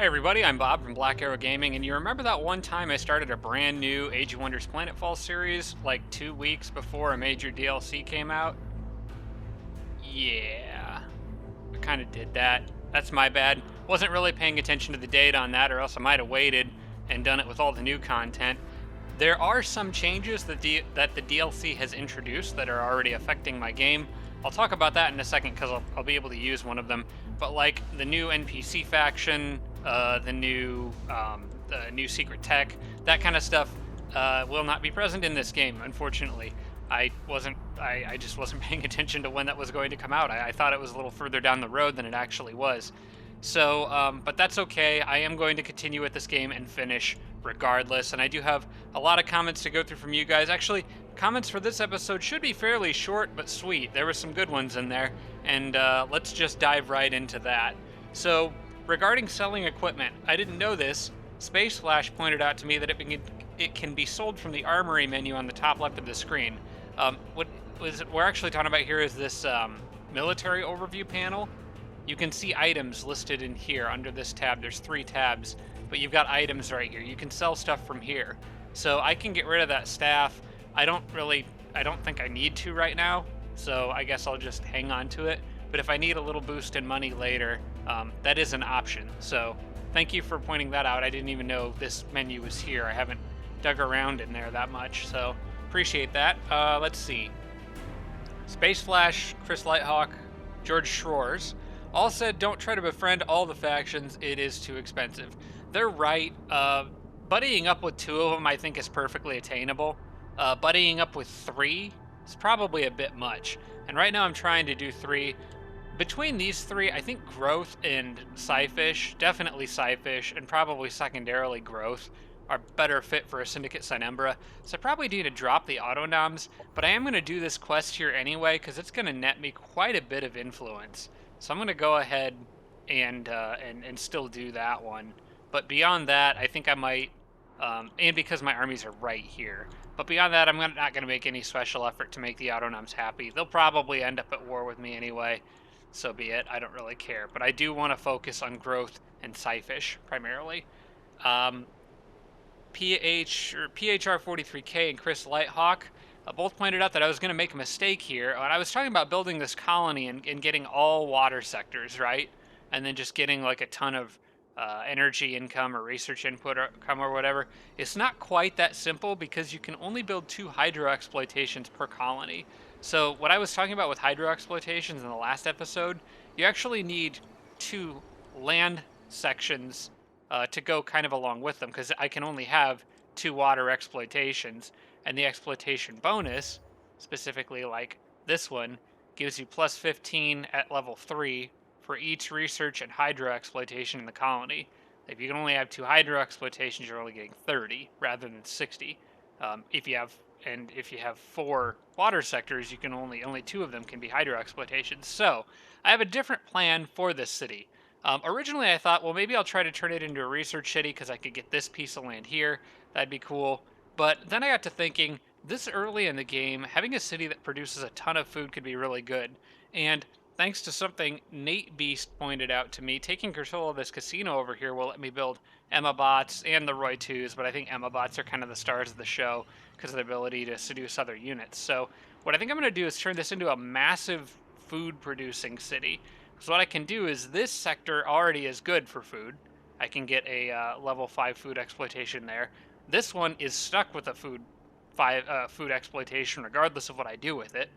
Hey everybody, I'm Bob from Black Arrow Gaming, and you remember that one time I started a brand new Age of Wonders Planetfall series like 2 weeks before a major DLC came out? Yeah, I kind of did that. That's my bad. Wasn't really paying attention to the date on that, or else I might have waited and done it with all the new content. There are some changes that the DLC has introduced that are already affecting my game. I'll talk about that in a second because I'll be able to use one of them. But like the new NPC faction, the new secret tech, that kind of stuff will not be present in this game, unfortunately. I just wasn't paying attention to when that was going to come out. I thought it was a little further down the road than it actually was. So, but that's okay. I am going to continue with this game and finish regardless. And I do have a lot of comments to go through from you guys. Actually, comments for this episode should be fairly short but sweet. There were some good ones in there. And let's just dive right into that. So, regarding selling equipment, I didn't know this. Space Flash pointed out to me that it can be sold from the armory menu on the top left of the screen. What we're actually talking about here is this military overview panel. You can see items listed in here under this tab. There's 3 tabs, but you've got items right here. You can sell stuff from here. So I can get rid of that staff. I don't think I need to right now, so I guess I'll just hang on to it. But if I need a little boost in money later, that is an option. So thank you for pointing that out. I didn't even know this menu was here. I haven't dug around in there that much, so appreciate that. Let's see. Space Flash, Chris Lighthawk, George Schroers all said don't try to befriend all the factions, it is too expensive. They're right. Buddying up with 2 of them I think is perfectly attainable. Buddying up with 3 is probably a bit much. And right now I'm trying to do 3. Between these 3, I think Growth and Scyfish, definitely Scyfish, and probably secondarily Growth, are better fit for a Syndicate Sinumbra. So I probably need to drop the Autonoms, but I am going to do this quest here anyway because it's going to net me quite a bit of influence. So I'm going to go ahead and still do that one. But beyond that, I think I might, and because my armies are right here. But beyond that, I'm not going to make any special effort to make the Autonoms happy. They'll probably end up at war with me anyway. So be it. I don't really care. But I do want to focus on Growth and Scyfish primarily. PHR43K and Chris Lighthawk both pointed out that I was going to make a mistake here. And I was talking about building this colony and getting all water sectors, right? And then just getting like a ton of energy income or research input or income or whatever. It's not quite that simple because you can only build 2 hydro exploitations per colony. So what I was talking about with hydro exploitations in the last episode, you actually need 2 land sections to go kind of along with them because I can only have 2 water exploitations. And the exploitation bonus, specifically like this one, gives you plus 15 at level 3 for each research and hydro exploitation in the colony. If you can only have 2 hydro exploitations, you're only getting 30 rather than 60. If you have 4 water sectors, you can only 2 of them can be hydro exploitations. So I have a different plan for this city. Originally I thought, well, maybe I'll try to turn it into a research city because I could get this piece of land here. That'd be cool. But then I got to thinking, this early in the game, having a city that produces a ton of food could be really good. And thanks to something Nate Beast pointed out to me, taking control of this casino over here will let me build Emma bots and the Roy 2s, but I think Emma bots are kind of the stars of the show because of their ability to seduce other units. So what I think I'm going to do is turn this into a massive food-producing city. So what I can do is this sector already is good for food. I can get a level 5 food exploitation there. This one is stuck with a food exploitation regardless of what I do with it.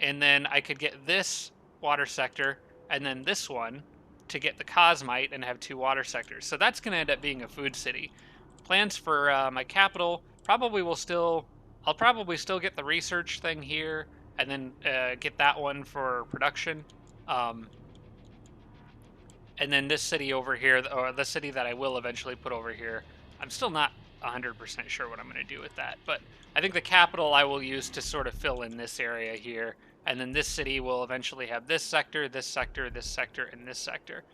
And then I could get this water sector and then this one to get the Cosmite and have 2 water sectors. So that's going to end up being a food city. Plans for my capital I'll probably still get the research thing here and then get that one for production. And then this city over here, or the city that I will eventually put over here, I'm still not 100% sure what I'm going to do with that. But I think the capital I will use to sort of fill in this area here. And then this city will eventually have this sector, this sector, this sector, and this sector.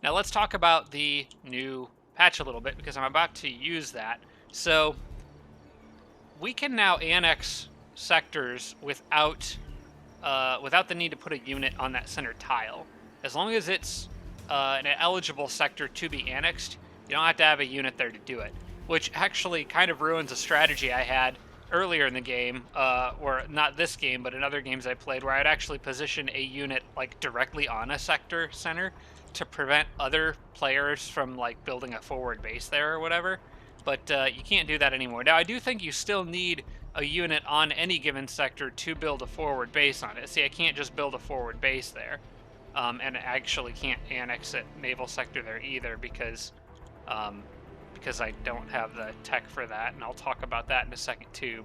Now let's talk about the new patch a little bit because I'm about to use that. So we can now annex sectors without the need to put a unit on that center tile. As long as it's an eligible sector to be annexed, You don't have to have a unit there to do it, which actually kind of ruins a strategy I had earlier in the game, or not this game, but in other games I played, where I'd actually position a unit like directly on a sector center to prevent other players from like building a forward base there or whatever. But you can't do that anymore. Now, I do think you still need a unit on any given sector to build a forward base on it. See, I can't just build a forward base there, and I actually can't annex a naval sector there either because I don't have the tech for that, and I'll talk about that in a second too.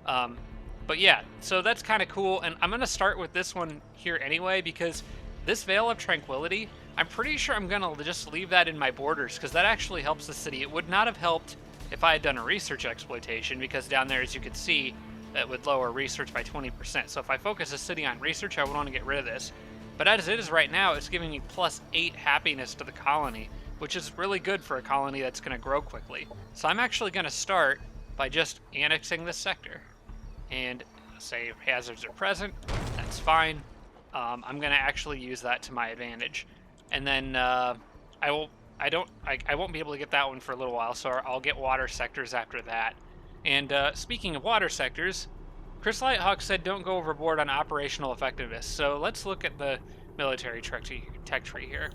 But yeah, so that's kind of cool, and I'm gonna start with this one here anyway because this Veil of Tranquility, I'm pretty sure I'm gonna just leave that in my borders because that actually helps the city. It would not have helped if I had done a research exploitation because down there, as you can see, that would lower research by 20%. So if I focus a city on research, I would want to get rid of this. But as it is right now, it's giving me +8 happiness to the colony, which is really good for a colony that's going to grow quickly. So I'm actually going to start by just annexing this sector. And say hazards are present, that's fine. I'm going to actually use that to my advantage. And then I won't be able to get that one for a little while, so I'll get water sectors after that. And speaking of water sectors, Chris Lighthawk said don't go overboard on operational effectiveness. So let's look at the military tech tree here.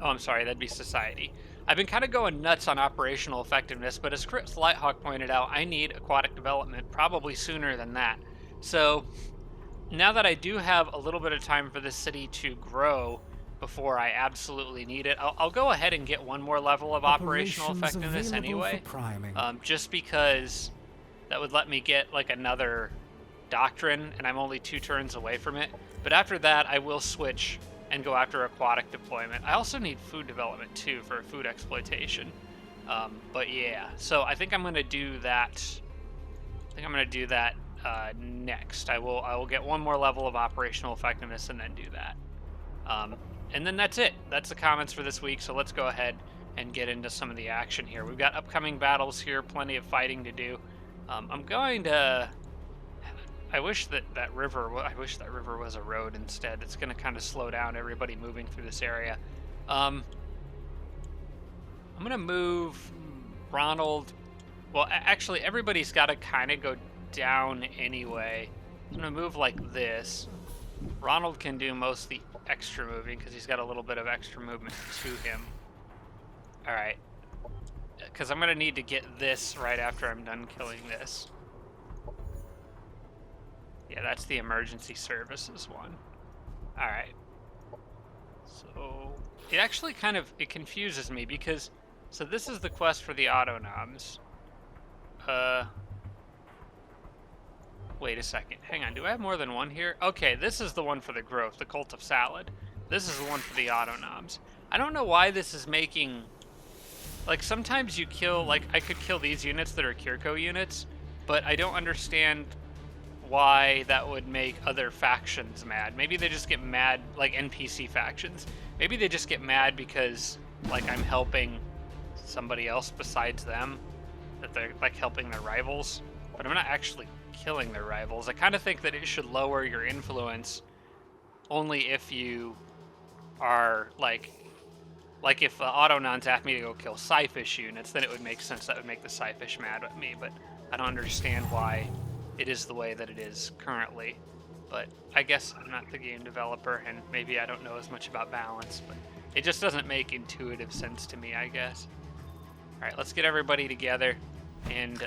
Oh, I'm sorry, that'd be society. I've been kind of going nuts on operational effectiveness, but as Chris Lighthawk pointed out, I need aquatic development probably sooner than that. So now that I do have a little bit of time for this city to grow before I absolutely need it, I'll go ahead and get one more level of operational effectiveness anyway, just because that would let me get like another doctrine, and I'm only 2 turns away from it. But after that, I will switch and go after aquatic deployment. I also need food development too for food exploitation. But yeah, so I think I'm going to do that. Next. I will get one more level of operational effectiveness and then do that. And then that's it. That's the comments for this week. So let's go ahead and get into some of the action here. We've got upcoming battles here, plenty of fighting to do. I'm going to. I wish that river was a road instead. It's going to kind of slow down everybody moving through this area. I'm going to move Ronald. Well, actually, everybody's got to kind of go down anyway. I'm going to move like this. Ronald can do most of the extra moving because he's got a little bit of extra movement to him. All right. Because I'm going to need to get this right after I'm done killing this. Yeah, that's the emergency services one. All right. So it actually it confuses me because, so this is the quest for the autonoms. Wait a second. Hang on. Do I have more than one here? Okay, this is the one for the growth, the cult of salad. This is the one for the autonoms. I don't know why this is making, like sometimes you kill, like I could kill these units that are Kirko units, but I don't understand why that would make other factions mad. Maybe they just get mad, like NPC factions. Maybe they just get mad because like I'm helping somebody else besides them, that they're like helping their rivals, but I'm not actually killing their rivals. I kind of think that it should lower your influence only if you are like if Autonons asked me to go kill Psyfish units, then it would make sense. That would make the Psyfish mad at me, but I don't understand why it is the way that it is currently. But I guess I'm not the game developer, and maybe I don't know as much about balance, but it just doesn't make intuitive sense to me, I guess. All right, let's get everybody together, and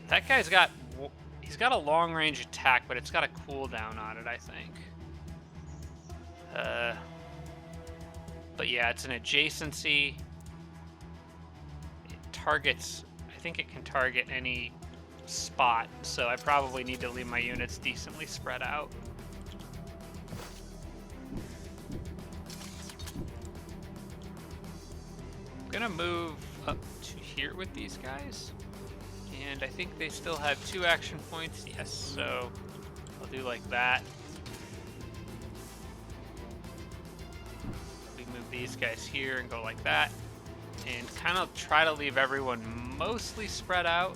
that guy's he's got a long range attack, but it's got a cooldown on it, I think. But yeah, it's an adjacency. It targets, I think it can target any spot, so I probably need to leave my units decently spread out. I'm gonna move up to here with these guys, and I think they still have 2 action points. Yes, so I'll do like that. We move these guys here and go like that, and kind of try to leave everyone mostly spread out.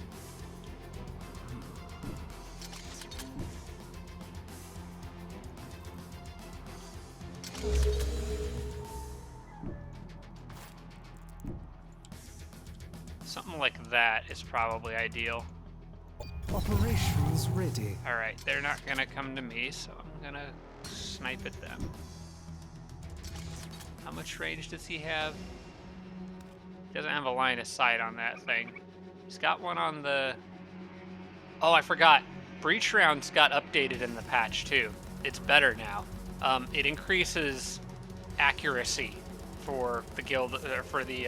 something like that is probably ideal. Operations ready. Alright, they're not gonna come to me, so I'm gonna snipe at them. How much range does he have? He doesn't have a line of sight on that thing. He's got one on the... Oh, I forgot. Breach rounds got updated in the patch, too. It's better now. It increases accuracy for the guild, or for the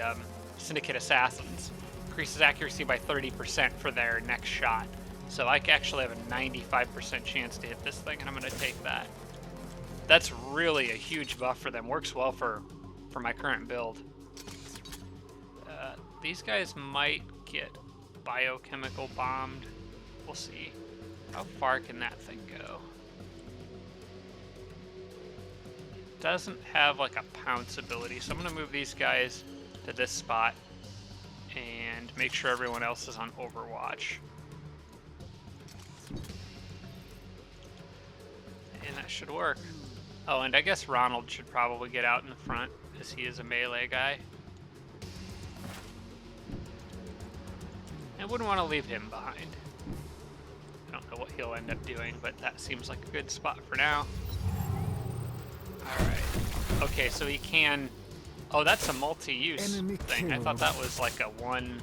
Syndicate Assassins. Increases accuracy by 30% for their next shot. So I actually have a 95% chance to hit this thing, and I'm going to take that. That's really a huge buff for them. Works well for my current build. These guys might get biochemical bombed. We'll see. How far can that thing go? Doesn't have like a pounce ability, so I'm going to move these guys to this spot and make sure everyone else is on Overwatch. And that should work. Oh, and I guess Ronald should probably get out in the front, as he is a melee guy. I wouldn't want to leave him behind. I don't know what he'll end up doing, but that seems like a good spot for now. Alright. Okay, so he can... Oh, that's a multi-use thing. I thought that was like a one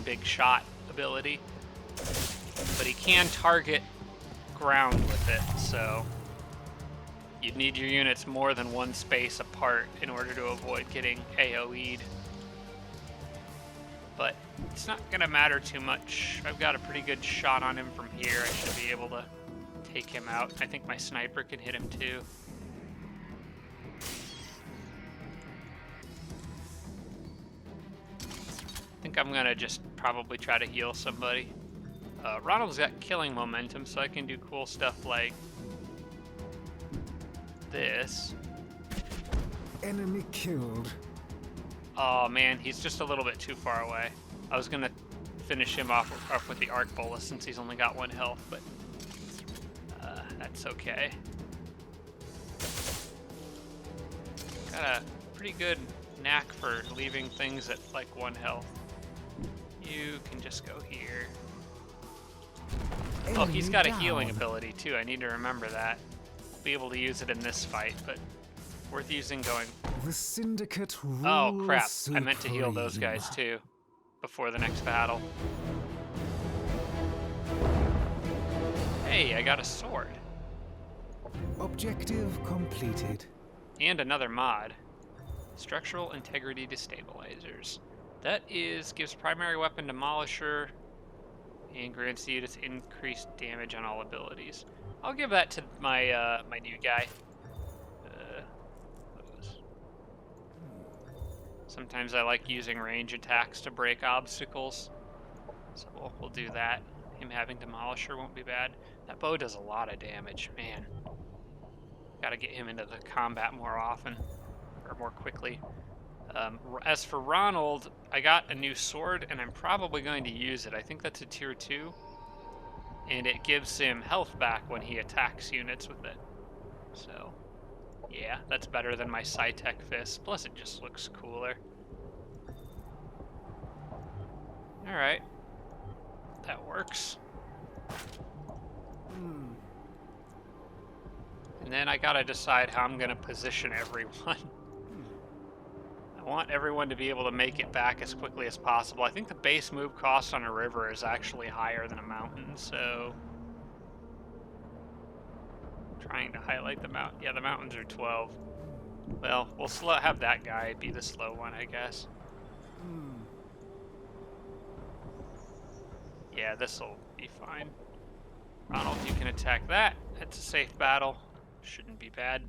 big shot ability. But he can target ground with it, so... You'd need your units more than one space apart in order to avoid getting AoE'd. But it's not going to matter too much. I've got a pretty good shot on him from here. I should be able to take him out. I think my sniper can hit him too. I think I'm going to just probably try to heal somebody. Ronald's got killing momentum, so I can do cool stuff like this. Enemy killed. Oh man, he's just a little bit too far away. I was gonna finish him off with the arc bolus since he's only got 1 health, but that's okay. Got a pretty good knack for leaving things at like 1 health. You can just go here. Oh, he's got a healing ability too. I need to remember that. I'll be able to use it in this fight, but worth using going. The Syndicate rules. Oh crap! Supreme. I meant to heal those guys too before the next battle. Hey, I got a sword. Objective completed. And another mod. Structural Integrity Destabilizers. That gives primary weapon Demolisher and grants the units increased damage on all abilities. I'll give that to my my new guy. Sometimes I like using range attacks to break obstacles, so we'll do that. Him having Demolisher won't be bad. That bow does a lot of damage, man. Gotta get him into the combat more often, or more quickly. As for Ronald, I got a new sword, and I'm probably going to use it. I think that's a tier 2, and it gives him health back when he attacks units with it. So, yeah, that's better than my Sci-Tech Fist, plus it just looks cooler. Alright, that works. And then I gotta decide how I'm gonna position everyone. I want everyone to be able to make it back as quickly as possible. I think the base move cost on a river is actually higher than a mountain, so... Trying to highlight the mountain. Yeah, the mountains are 12. Well, we'll have that guy be the slow one, I guess. Yeah, this'll be fine. Ronald, you can attack that. It's a safe battle. Shouldn't be bad.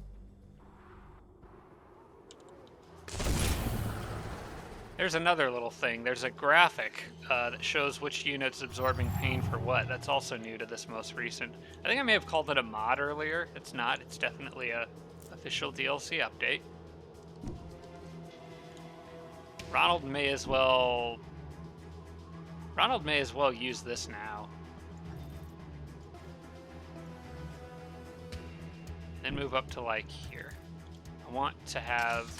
There's another little thing. There's a graphic that shows which unit's absorbing pain for what. That's also new to this most recent. I think I may have called it a mod earlier. It's not. It's definitely a official DLC update. Ronald may as well use this now. Then move up to like here. I want to have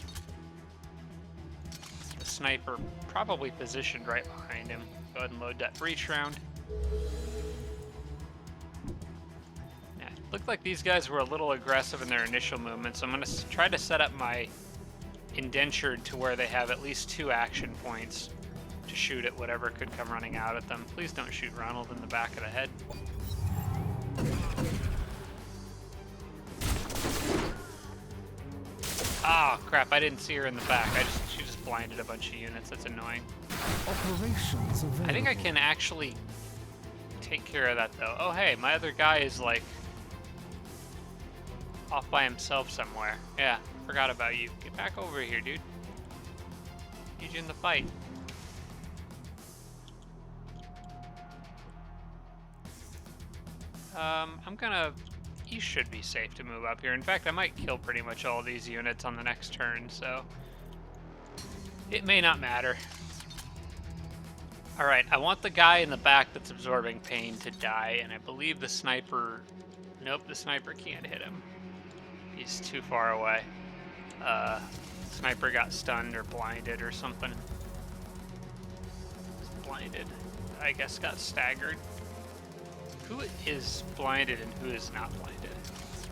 sniper probably positioned right behind him. Go ahead and load that breach round. Yeah, looked like these guys were a little aggressive in their initial movements. I'm going to try to set up my indentured to where they have at least 2 action points to shoot at whatever could come running out at them. Please don't shoot Ronald in the back of the head. Oh crap, I didn't see her in the back. She just blinded a bunch of units. That's annoying. Operations available. I think I can actually take care of that though. Oh hey, my other guy is like off by himself somewhere. Yeah, forgot about you. Get back over here, dude. Need you in the fight. You should be safe to move up here. In fact, I might kill pretty much all these units on the next turn, so it may not matter. Alright, I want the guy in the back that's absorbing pain to die, and I believe the sniper... Nope, the sniper can't hit him. He's too far away. Sniper got stunned or blinded or something. Blinded. I guess got staggered. Who is blinded and who is not blinded?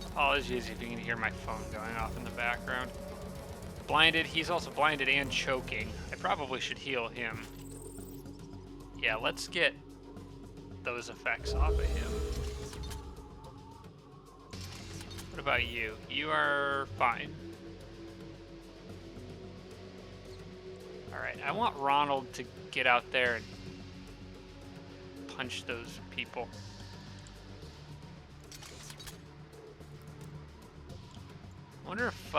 Apologies if you can hear my phone going off in the background. Blinded, he's also blinded and choking. I probably should heal him. Yeah, let's get those effects off of him. What about you? You are fine. Alright, I want Ronald to get out there and punch those people. I wonder if,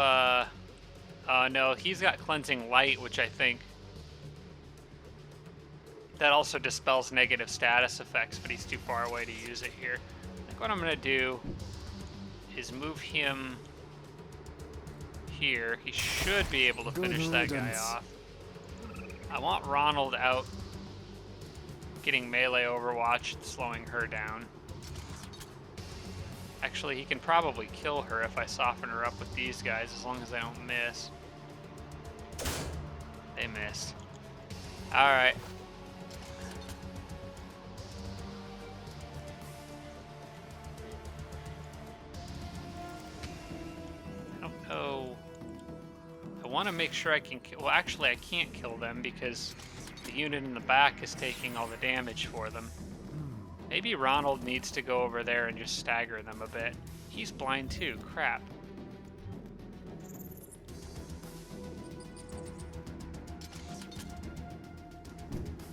no, he's got Cleansing Light, which I think that also dispels negative status effects, but he's too far away to use it here. I think what I'm going to do is move him here. He should be able to finish that guy off. I want Ronald out getting melee overwatch and slowing her down. Actually, he can probably kill her if I soften her up with these guys, as long as I don't miss. They missed. Alright. I don't know. I want to make sure I can kill... Well, actually, I can't kill them because the unit in the back is taking all the damage for them. Maybe Ronald needs to go over there and just stagger them a bit. He's blind too, crap.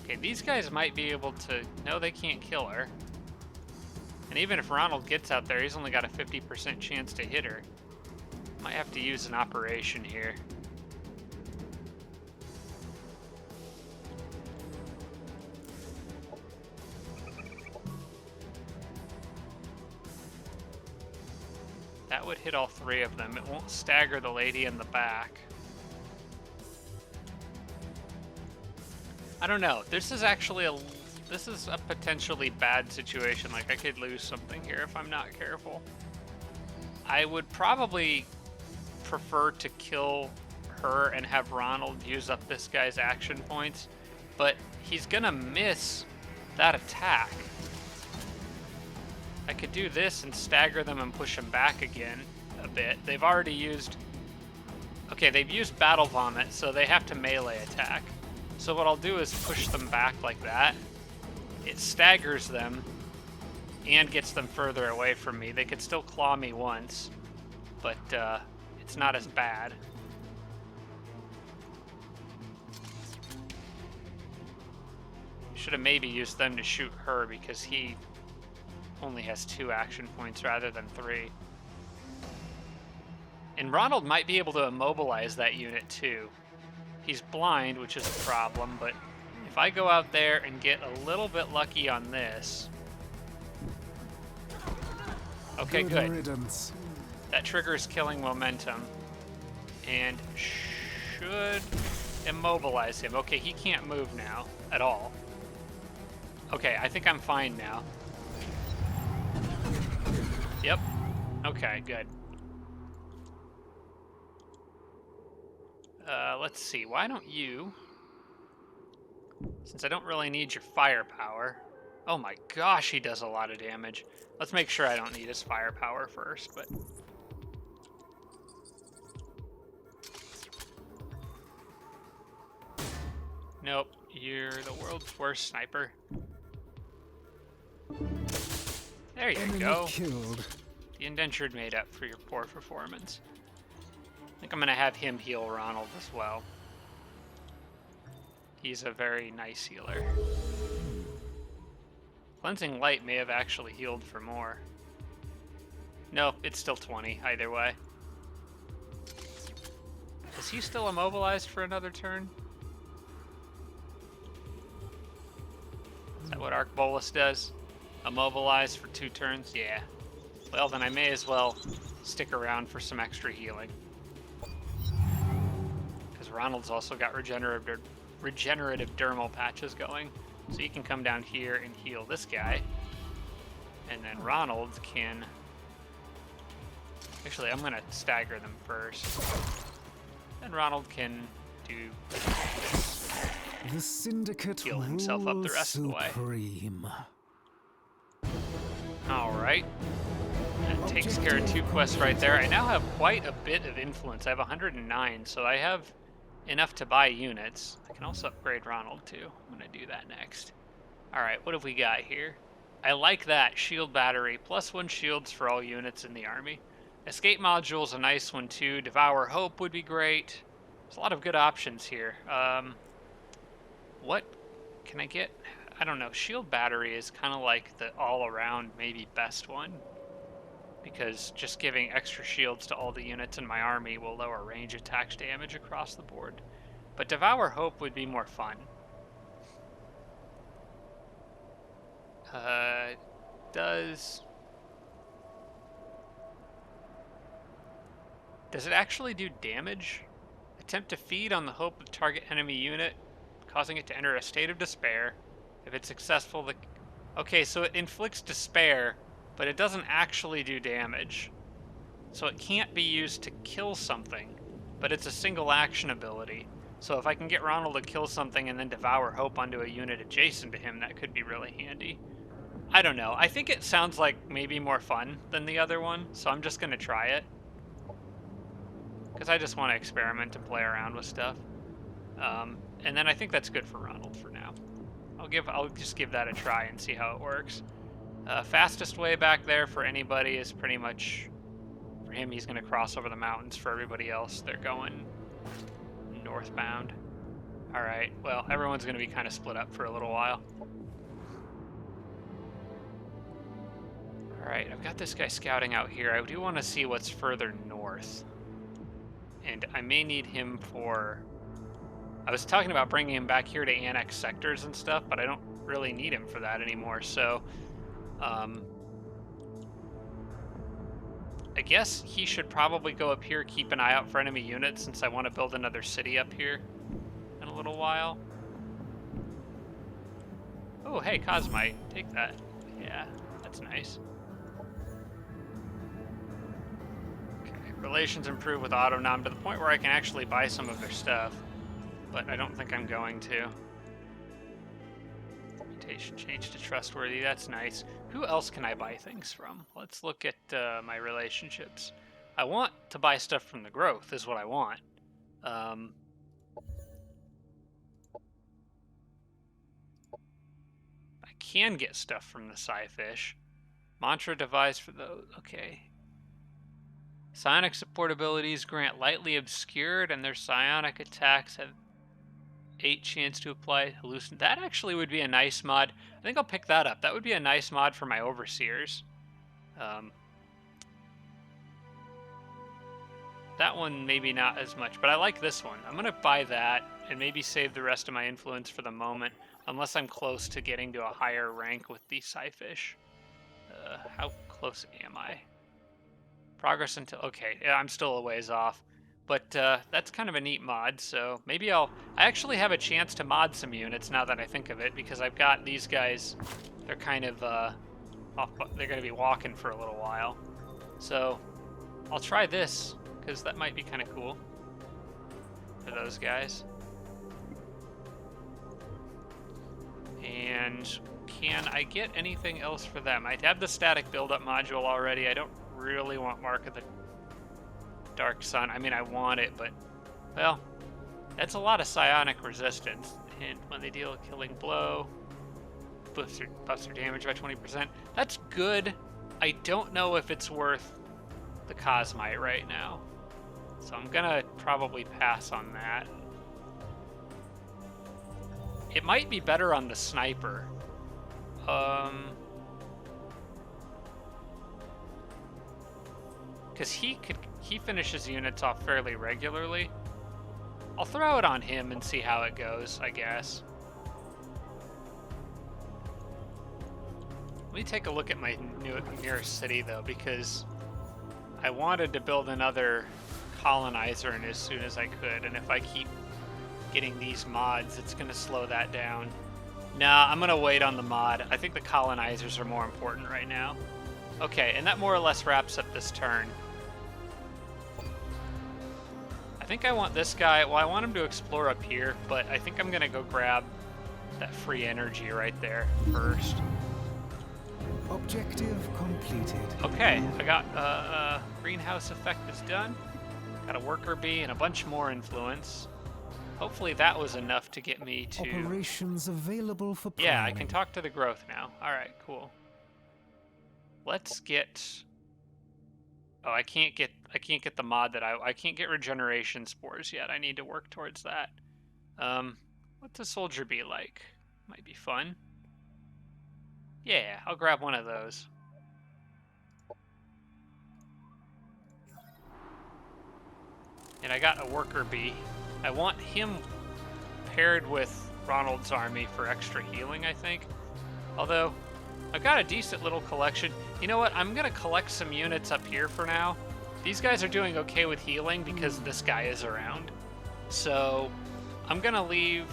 Okay, these guys might be able to... No, they can't kill her. And even if Ronald gets out there, he's only got a 50% chance to hit her. Might have to use an operation here. That would hit all 3 of them. It won't stagger the lady in the back. I don't know. This is actually a potentially bad situation. Like, I could lose something here if I'm not careful. I would probably prefer to kill her and have Ronald use up this guy's action points, but he's gonna miss that attack. I could do this and stagger them and push them back again a bit. They've already used... Okay, they've used Battle Vomit, so they have to melee attack. So what I'll do is push them back like that. It staggers them and gets them further away from me. They could still claw me once, but it's not as bad. Should have maybe used them to shoot her because he only has 2 action points rather than 3. And Ronald might be able to immobilize that unit too. He's blind, which is a problem, but if I go out there and get a little bit lucky on this... Okay, good. Riddance. That triggers killing momentum and should immobilize him. Okay, he can't move now at all. Okay, I think I'm fine now. Yep. Okay, good. Let's see. Why don't you Since I don't really need your firepower. Oh my gosh, he does a lot of damage. Let's make sure I don't need his firepower first, but... Nope, you're the world's worst sniper. There you Enemy go. killed. The indentured made up for your poor performance. I think I'm going to have him heal Ronald as well. He's a very nice healer. Cleansing Light may have actually healed for more. Nope, it's still 20 either way. Is he still immobilized for another turn? Is that what Arc Bolus does? Immobilized for 2 turns? Yeah. Well, then I may as well stick around for some extra healing. Because Ronald's also got regenerative dermal patches going. So you can come down here and heal this guy. And then Ronald can... Actually, I'm going to stagger them first. Then Ronald can do... The Syndicate heal himself up the rest of the way. supreme. Alright. That takes care of 2 quests right there. I now have quite a bit of influence. I have 109, so I have enough to buy units. I can also upgrade Ronald too. I'm going to do that next. Alright, what have we got here? I like that. Shield battery. +1 shields for all units in the army. Escape module's a nice one too. Devour Hope would be great. There's a lot of good options here. What can I get? I don't know. Shield battery is kind of like the all-around maybe best one. Because just giving extra shields to all the units in my army will lower range attack damage across the board. But Devour Hope would be more fun. Does it actually do damage? Attempt to feed on the hope of the target enemy unit, causing it to enter a state of despair. If it's successful, the... Okay, so it inflicts despair, but it doesn't actually do damage. So it can't be used to kill something, but it's a single action ability. So if I can get Ronald to kill something and then Devour Hope onto a unit adjacent to him, that could be really handy. I don't know. I think it sounds like maybe more fun than the other one, so I'm just going to try it. Because I just want to experiment and play around with stuff. And then I think that's good for Ronald for now. I'll just give that a try and see how it works. Fastest way back there for anybody is pretty much... For him, he's going to cross over the mountains. For everybody else, they're going northbound. Alright, well, everyone's going to be kind of split up for a little while. Alright, I've got this guy scouting out here. I do want to see what's further north. And I may need him for... I was talking about bringing him back here to annex sectors and stuff, but I don't really need him for that anymore, so... I guess he should probably go up here, keep an eye out for enemy units, since I want to build another city up here in a little while. Oh, hey, Cosmite. Take that. Yeah, that's nice. Okay, relations improve with Autonom to the point where I can actually buy some of their stuff, but I don't think I'm going to. Reputation change to trustworthy. That's nice. Who else can I buy things from? Let's look at my relationships. I want to buy stuff from the growth, is what I want. I can get stuff from the Sci-Fish. Mantra device for those. Okay. Psionic support abilities grant lightly obscured, and their psionic attacks have 8 chance to apply hallucin. That actually would be a nice mod. I think I'll pick that up. That would be a nice mod for my overseers. That one maybe not as much, but I like this one. I'm gonna buy that and maybe save the rest of my influence for the moment, unless I'm close to getting to a higher rank with the Sci-Fish. How close am I? Progress until... Okay, yeah, I'm still a ways off. But that's kind of a neat mod, so maybe I actually have a chance to mod some units now that I think of it, because I've got these guys, they're kind of, they're going to be walking for a little while. So I'll try this, because that might be kind of cool for those guys. And can I get anything else for them? I have the static buildup module already. I don't really want Mark of the Dark Sun. I mean, I want it, but, well, that's a lot of psionic resistance. And when they deal a killing blow, buffs their damage by 20%. That's good. I don't know if it's worth the Cosmite right now. So I'm gonna probably pass on that. It might be better on the sniper. Because he finishes units off fairly regularly. I'll throw it on him and see how it goes, I guess. Let me take a look at my nearest city, though, because I wanted to build another colonizer in as soon as I could, and if I keep getting these mods, it's going to slow that down. Nah, I'm going to wait on the mod. I think the colonizers are more important right now. Okay, and that more or less wraps up this turn. I think I want this guy, well, I want him to explore up here, but I think I'm going to go grab that free energy right there first. Objective completed. Okay, I got greenhouse effect is done. Got a worker bee and a bunch more influence. Hopefully that was enough to get me to... Operations available for planning. Yeah, I can talk to the growth now. Alright, cool. Let's get... Oh, I can't get the mod that I can't get regeneration spores yet. I need to work towards that. What's a soldier bee like? Might be fun. Yeah, I'll grab one of those. And I got a worker bee. I want him paired with Ronald's army for extra healing, I think. Although, I've got a decent little collection. You know what? I'm going to collect some units up here for now. These guys are doing okay with healing because this guy is around. So, I'm going to leave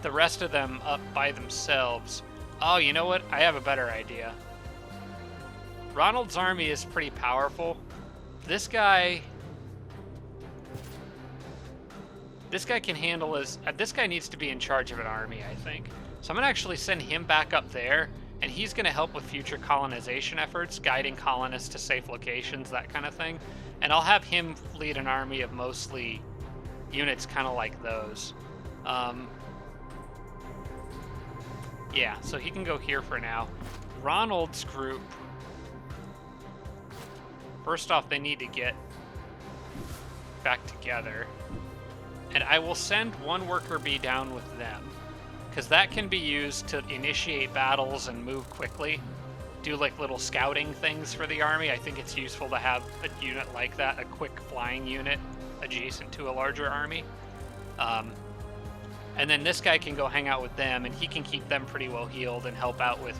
the rest of them up by themselves. Oh, you know what? I have a better idea. Ronald's army is pretty powerful. This guy can handle his... this guy needs to be in charge of an army, I think. So I'm going to actually send him back up there, and he's going to help with future colonization efforts, guiding colonists to safe locations, that kind of thing. And I'll have him lead an army of mostly units kind of like those. Yeah, so he can go here for now. Ronald's group... First off, they need to get back together. And I will send one worker bee down with them, because that can be used to initiate battles and move quickly. Do like little scouting things for the army. I think it's useful to have a unit like that, a quick flying unit adjacent to a larger army. And then this guy can go hang out with them, and he can keep them pretty well healed and help out with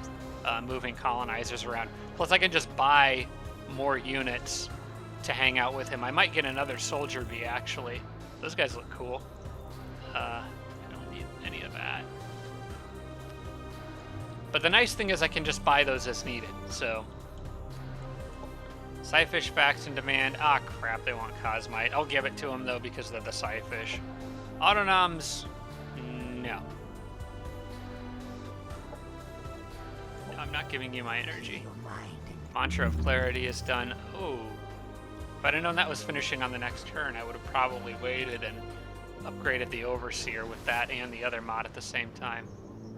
moving colonizers around. Plus, I can just buy more units to hang out with him. I might get another soldier bee, actually. Those guys look cool. I don't need any of that. But the nice thing is I can just buy those as needed, so... Scyfish facts in demand. Ah, crap, they want Cosmite. I'll give it to them, though, because they're the Scyfish. Autonoms... No. No, I'm not giving you my energy. Mantra of Clarity is done. Oh. If I'd have known that was finishing on the next turn, I would have probably waited and upgraded the Overseer with that and the other mod at the same time.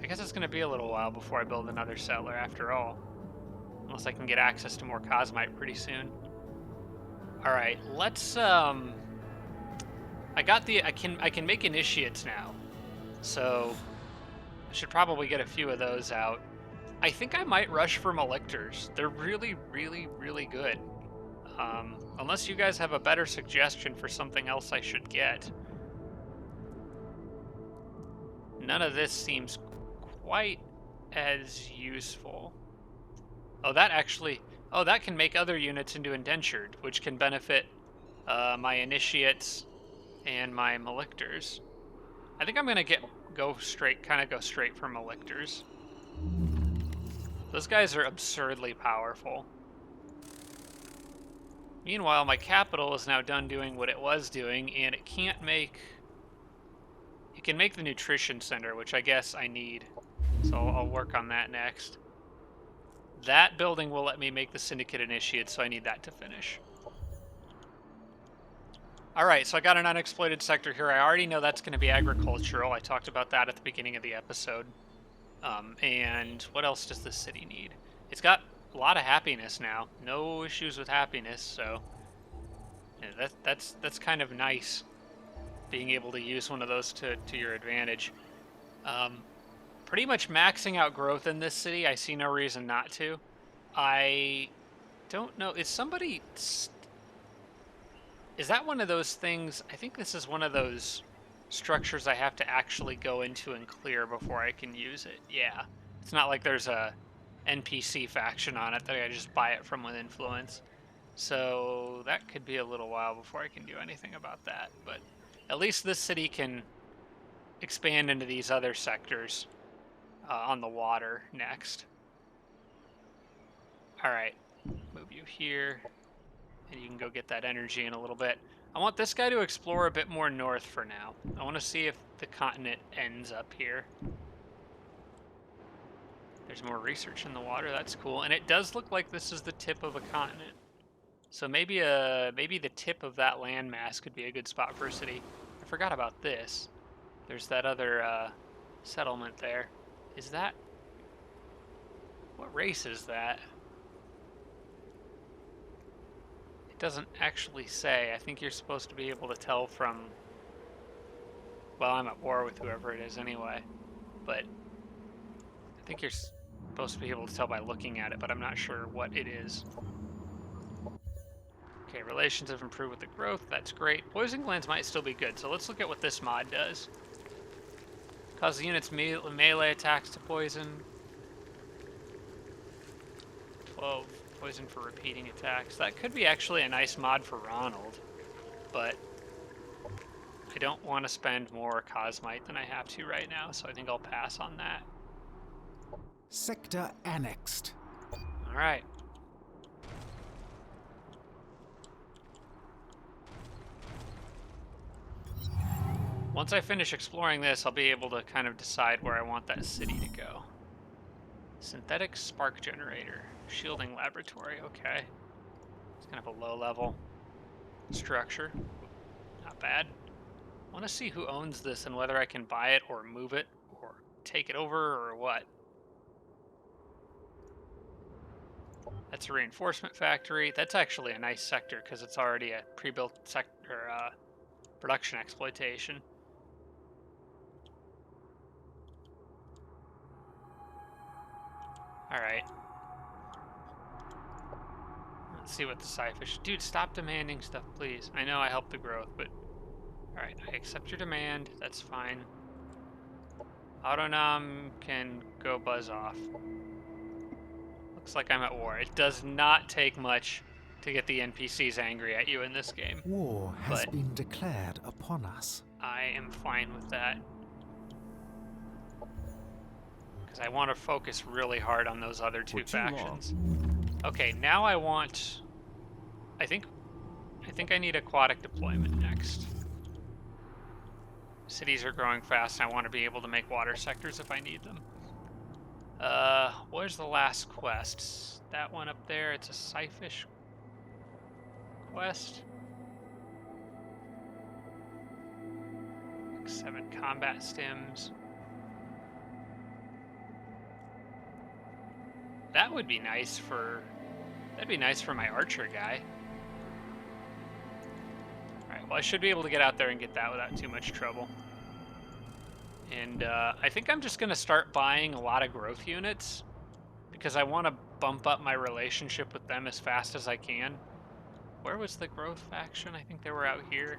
I guess it's going to be a little while before I build another settler after all. Unless I can get access to more Cosmite pretty soon. Alright, let's, I can make initiates now. So, I should probably get a few of those out. I think I might rush for Malictors. They're really, really, really good. Unless you guys have a better suggestion for something else I should get. None of this seems quite as useful. Oh, that actually... Oh, that can make other units into indentured, which can benefit my initiates and my Malictors. I think I'm gonna go straight for Malictors. Those guys are absurdly powerful. Meanwhile, my capital is now done doing what it was doing, and it can't make It can make the nutrition center, which I guess I need. So I'll work on that next. That building will let me make the Syndicate Initiate, so I need that to finish. Alright, so I got an unexploited sector here. I already know that's going to be agricultural. I talked about that at the beginning of the episode. And what else does the city need? It's got a lot of happiness now. No issues with happiness, so yeah, that's kind of nice, being able to use one of those to your advantage. Pretty much maxing out growth in this city. I see no reason not to. I don't know. Is somebody... Is that one of those things? I think this is one of those structures I have to actually go into and clear before I can use it. Yeah. It's not like there's a NPC faction on it that I just buy it from with influence. So that could be a little while before I can do anything about that. But at least this city can expand into these other sectors on the water next. Alright. Move you here. And you can go get that energy in a little bit. I want this guy to explore a bit more north for now. I want to see if the continent ends up here. There's more research in the water. That's cool. And it does look like this is the tip of a continent. So maybe the tip of that landmass could be a good spot for a city. I forgot about this. There's that other settlement there. Is that... What race is that? It doesn't actually say. I think you're supposed to be able to tell from... Well, I'm at war with whoever it is anyway. But I think you're supposed to be able to tell by looking at it, but I'm not sure what it is. Okay, relations have improved with the growth. That's great. Poison glands might still be good, so let's look at what this mod does. Cause the unit's melee attacks to poison. 12 poison for repeating attacks. That could be actually a nice mod for Ronald, but I don't want to spend more Cosmite than I have to right now, so I think I'll pass on that. Sector annexed. Alright. Once I finish exploring this, I'll be able to kind of decide where I want that city to go. Synthetic spark generator. Shielding laboratory, okay. It's kind of a low-level structure. Not bad. I want to see who owns this and whether I can buy it or move it or take it over or what. That's a reinforcement factory. That's actually a nice sector because it's already a pre-built sector, production exploitation. Alright. Let's see what the Scyfish... Dude, stop demanding stuff, please. I know I helped the growth, but... Alright, I accept your demand. That's fine. Autonom can go buzz off. Looks like I'm at war. It does not take much to get the NPCs angry at you in this game. War has been declared upon us. I am fine with that. Because I want to focus really hard on those other two factions. Okay, now I want... I think I need aquatic deployment next. Cities are growing fast, and I want to be able to make water sectors if I need them. Where's the last quest? That one up there, it's a Scyfish quest. 7 combat stims. That would be nice for... That'd be nice for my archer guy. Alright, well I should be able to get out there and get that without too much trouble. And I think I'm just going to start buying a lot of growth units because I want to bump up my relationship with them as fast as I can. Where was the growth faction? I think they were out here.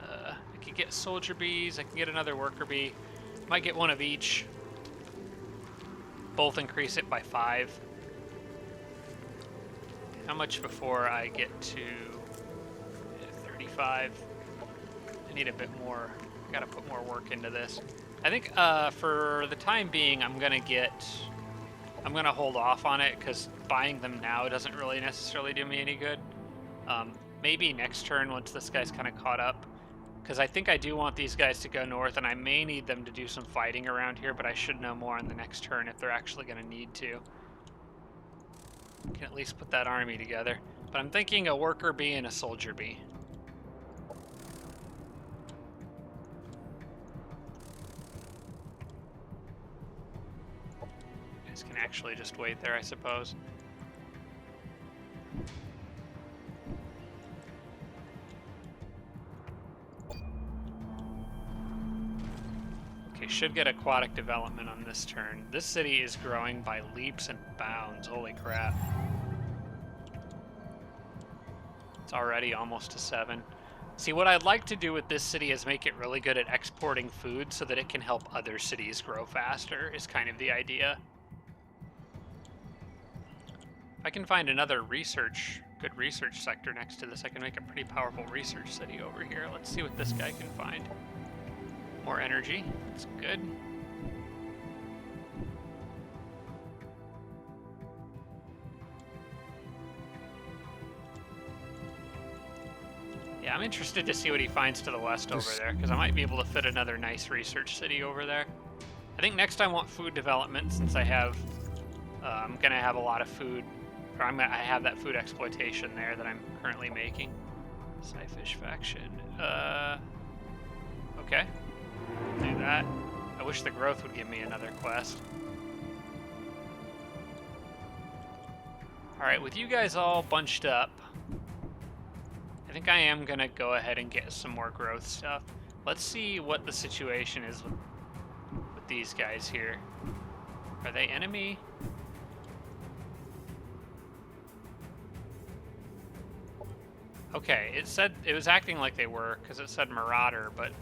I could get soldier bees, I can get another worker bee. Might get one of each. Both increase it by 5. How much before I get to 35? I need a bit more. I gotta put more work into this. I think for the time being, I'm gonna hold off on it because buying them now doesn't really necessarily do me any good. Maybe next turn, once this guy's kind of caught up, Because I think I do want these guys to go north, and I may need them to do some fighting around here, but I should know more on the next turn if they're actually going to need to. Can at least put that army together. But I'm thinking a worker bee and a soldier bee. Guys can actually just wait there, I suppose. Okay, should get aquatic development on this turn. This city is growing by leaps and bounds. Holy crap. It's already almost to 7. See, what I'd like to do with this city is make it really good at exporting food so that it can help other cities grow faster, is kind of the idea. If I can find another good research sector next to this, I can make a pretty powerful research city over here. Let's see what this guy can find. More energy. That's good. Yeah, I'm interested to see what he finds to the west over there, because I might be able to fit another nice research city over there. I think next I want food development, since I have, I'm gonna have a lot of food, or I have that food exploitation there that I'm currently making. Scyfish faction. Okay. Do that. I wish the growth would give me another quest. Alright, with you guys all bunched up, I think I am gonna go ahead and get some more growth stuff. Let's see what the situation is with these guys here. Are they enemy? Okay, it was acting like they were, because it said Marauder, but...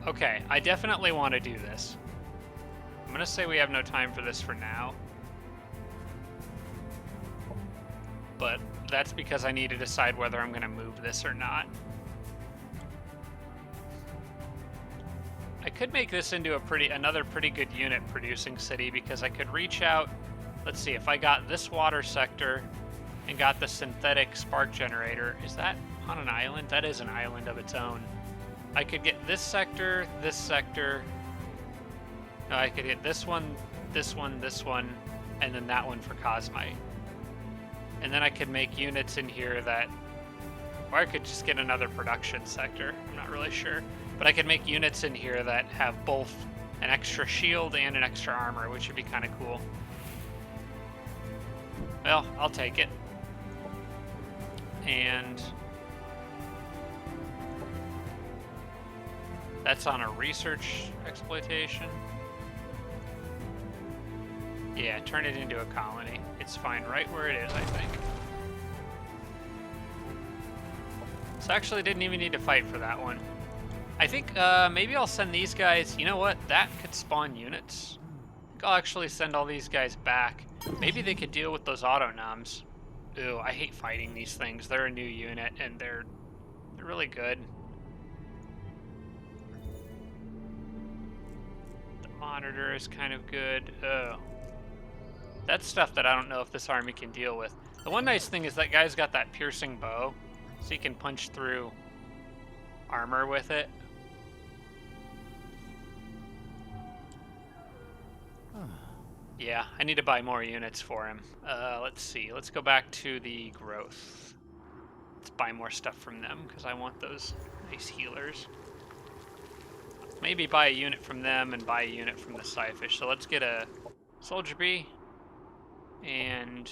Okay, I definitely want to do this. I'm gonna say we have no time for this for now. But that's because I need to decide whether I'm gonna move this or not. I could make this into another pretty good unit producing city, because I could reach out. Let's see, if I got this water sector and got the synthetic spark generator, is that on an island? That is an island of its own. I could get this sector, this sector. No, I could get this one, this one, this one, and then that one for Cosmite. And then I could make units in here that, or I could just get another production sector. I'm not really sure. But I could make units in here that have both an extra shield and an extra armor, which would be kind of cool. Well, I'll take it. And that's on a research exploitation. Yeah, turn it into a colony. It's fine right where it is, I think. So actually didn't even need to fight for that one. I think maybe I'll send these guys, you know what, that could spawn units. I think I'll actually send all these guys back. Maybe they could deal with those autonoms. Ooh, I hate fighting these things. They're a new unit and they're really good. The monitor is kind of good. Oh. That's stuff that I don't know if this army can deal with. The one nice thing is that guy's got that piercing bow, so he can punch through armor with it. Yeah, I need to buy more units for him. Let's see. Let's go back to the growth. Let's buy more stuff from them, because I want those nice healers. Maybe buy a unit from them and buy a unit from the Scyfish. So let's get a soldier bee. And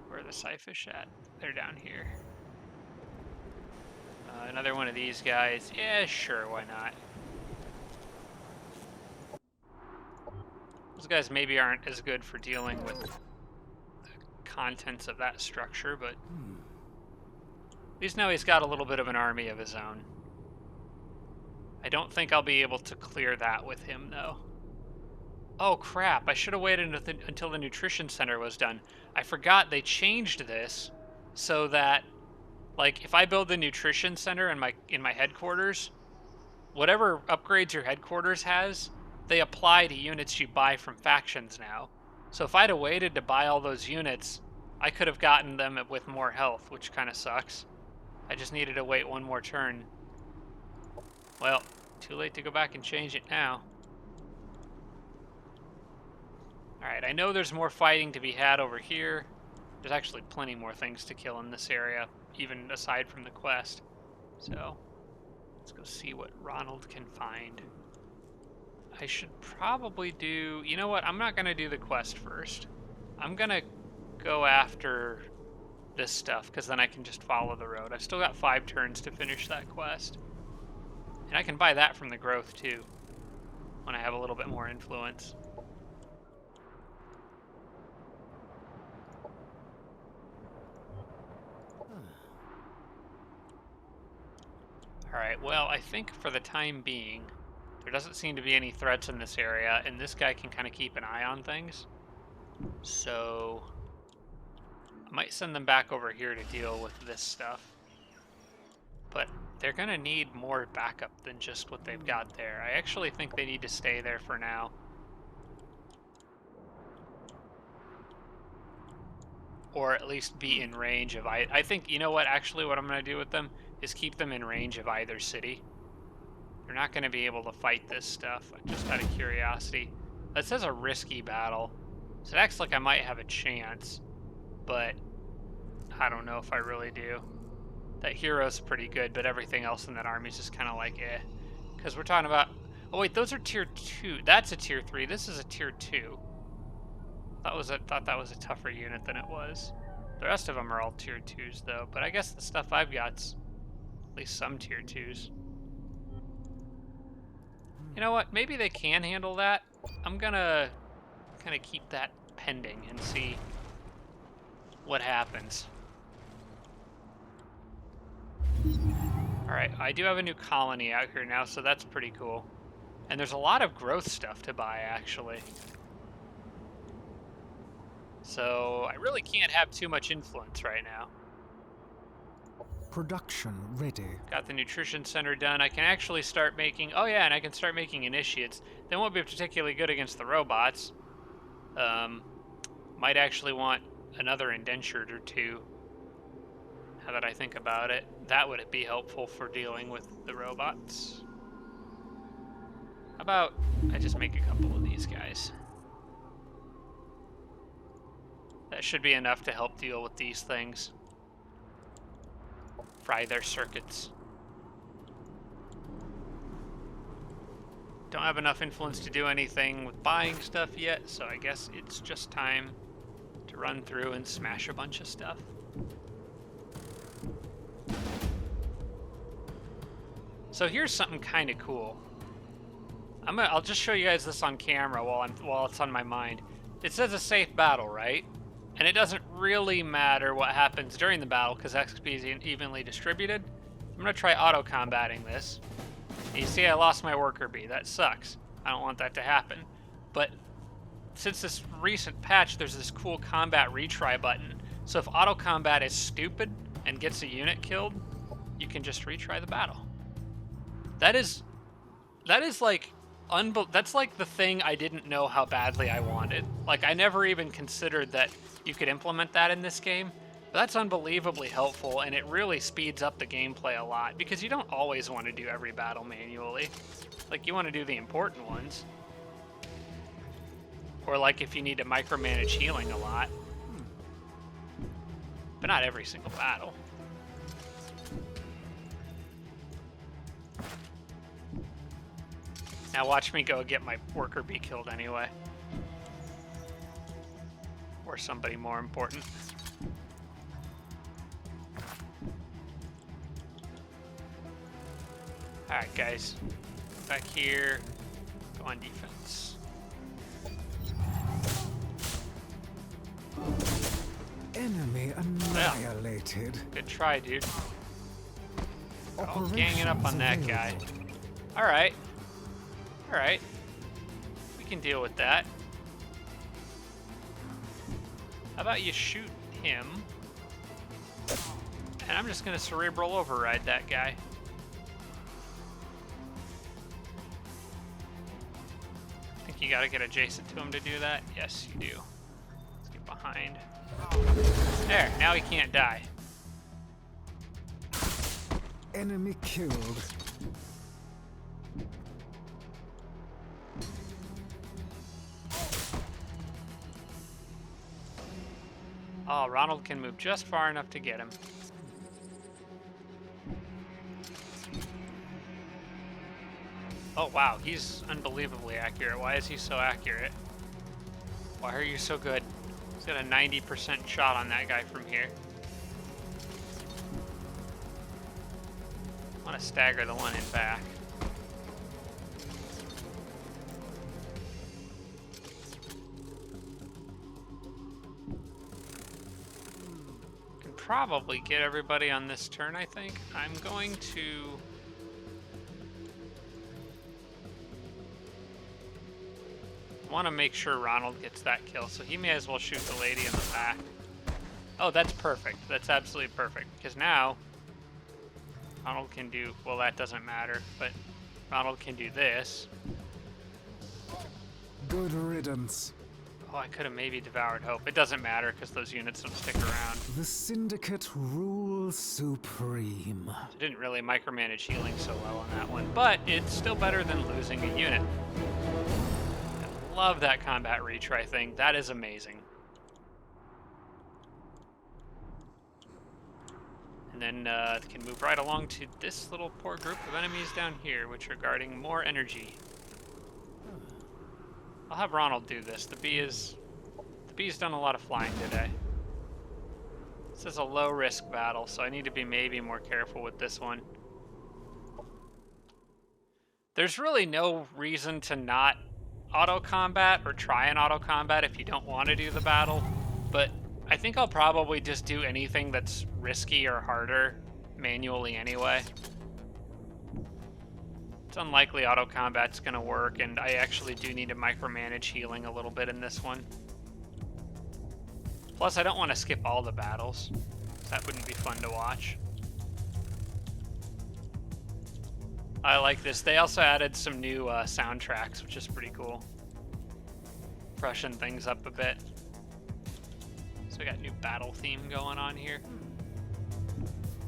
where are the Scyfish at? They're down here. Another one of these guys. Yeah, sure, why not? Those guys maybe aren't as good for dealing with the contents of that structure, but at least now he's got a little bit of an army of his own. I don't think I'll be able to clear that with him, though. Oh crap, I should have waited until the nutrition center was done. I forgot they changed this so that, like, if I build the nutrition center in my headquarters, whatever upgrades your headquarters has, they apply to units you buy from factions now. So if I'd have waited to buy all those units, I could have gotten them with more health, which kind of sucks. I just needed to wait one more turn. Well, too late to go back and change it now. Alright, I know there's more fighting to be had over here. There's actually plenty more things to kill in this area, even aside from the quest. So, let's go see what Ronald can find. I should probably do... You know what? I'm not going to do the quest first. I'm going to go after this stuff, because then I can just follow the road. I've still got 5 turns to finish that quest. And I can buy that from the growth, too, when I have a little bit more influence. Alright, well, I think for the time being, there doesn't seem to be any threats in this area, and this guy can kind of keep an eye on things. So, I might send them back over here to deal with this stuff. But they're going to need more backup than just what they've got there. I actually think they need to stay there for now. Or at least be in range of... I think, you know what, actually what I'm going to do with them is keep them in range of either city. They're not going to be able to fight this stuff, just out of curiosity. That says a risky battle, so it acts like I might have a chance, but I don't know if I really do. That hero's pretty good, but everything else in that army is just kind of like, eh. Because we're talking about... Oh wait, those are tier 2. That's a tier 3. This is a tier 2. Thought that was a tougher unit than it was. The rest of them are all tier 2s though, but I guess the stuff I've got's at least some tier 2s. You know what? Maybe they can handle that. I'm gonna kind of keep that pending and see what happens. Alright, I do have a new colony out here now, so that's pretty cool. And there's a lot of growth stuff to buy, actually. So I really can't have too much influence right now. Production ready. Got the nutrition center done. I can actually start making... Oh yeah, and I can start making initiates. They won't be particularly good against the robots. Might actually want another indentured or two. Now that I think about it, that would be helpful for dealing with the robots. How about I just make a couple of these guys? That should be enough to help deal with these things. Fry their circuits. Don't have enough influence to do anything with buying stuff yet, so I guess it's just time to run through and smash a bunch of stuff. So here's something kind of cool. I'll just show you guys this on camera while it's on my mind. It says a safe battle, right? And it doesn't really matter what happens during the battle because XP is evenly distributed. I'm going to try auto-combating this. You see I lost my worker bee. That sucks. I don't want that to happen. But since this recent patch, there's this cool combat retry button. So if auto-combat is stupid and gets a unit killed, you can just retry the battle. That is like... that's like the thing I didn't know how badly I wanted. Like, I never even considered that you could implement that in this game. But that's unbelievably helpful, and it really speeds up the gameplay a lot, because you don't always want to do every battle manually. Like, you want to do the important ones. Or, like, if you need to micromanage healing a lot. But not every single battle. Now watch me go get my worker bee killed anyway. Or somebody more important. Alright guys, back here, go on defense. Enemy annihilated. Good try, dude. Oh, ganging up on that guy. Alright. Alright. We can deal with that. How about you shoot him? And I'm just going to cerebral override that guy. I think you got to get adjacent to him to do that. Yes, you do. Let's get behind. There, now he can't die. Enemy killed. Oh, Ronald can move just far enough to get him. Oh wow, he's unbelievably accurate. Why is he so accurate? Why are you so good? He's got a 90% shot on that guy from here. I want to stagger the one in back. Can probably get everybody on this turn, I think. I'm going to... want to make sure Ronald gets that kill, so he may as well shoot the lady in the back. Oh, that's perfect. That's absolutely perfect, because now Ronald can do, well, that doesn't matter, but Ronald can do this. Good riddance. Oh, I could have maybe devoured hope. It doesn't matter, because those units don't stick around. The Syndicate rules supreme. I didn't really micromanage healing so well on that one, but it's still better than losing a unit. Love that combat retry thing. That is amazing. And then can move right along to this little poor group of enemies down here, which are guarding more energy. I'll have Ronald do this. The bee's done a lot of flying today. This is a low risk battle, so I need to be maybe more careful with this one. There's really no reason to not auto combat or try an auto combat if you don't want to do the battle, but I think I'll probably just do anything that's risky or harder manually anyway. It's unlikely auto combat's gonna work, and I actually do need to micromanage healing a little bit in this one. Plus, I don't want to skip all the battles. That wouldn't be fun to watch. I like this. They also added some new soundtracks, which is pretty cool. Freshen things up a bit. So we got new battle theme going on here.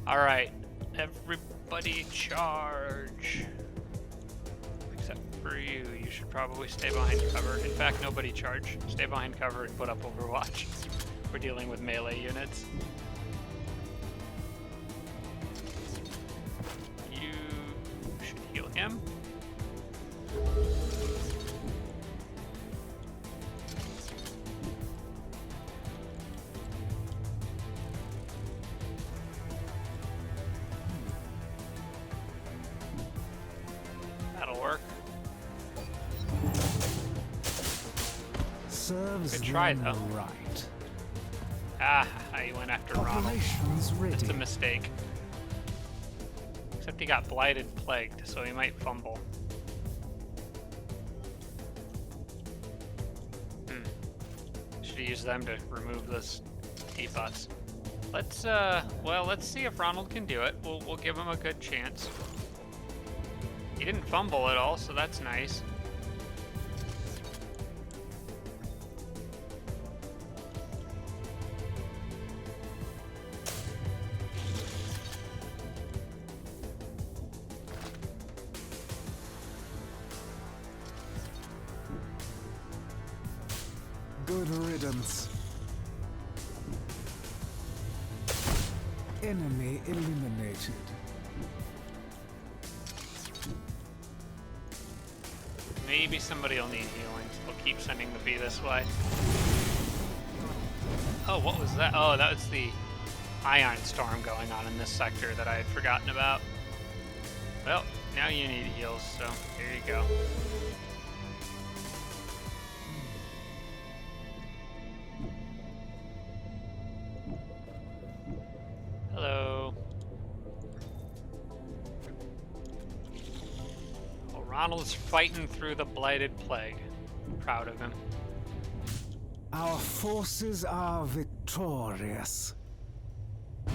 All right, everybody charge. Except for you. You should probably stay behind cover. In fact, nobody charge. Stay behind cover and put up Overwatch. We're dealing with melee units. Heal him. That'll work. Serves Good try, them though. right. Ah, he went after Ronald. Operations ready. That's a mistake. Except he got blighted plagued, so he might fumble. Should use them to remove those debuffs. Let's see if Ronald can do it. We'll give him a good chance. He didn't fumble at all, so that's nice. Good riddance. Enemy eliminated. Maybe somebody will need healing, so we'll keep sending the bee this way. Oh, what was that? Oh, that was the ion storm going on in this sector that I had forgotten about. Well, now you need heals, so here you go. Hello. Well, Ronald's fighting through the blighted plague. Proud of him. Our forces are victorious. A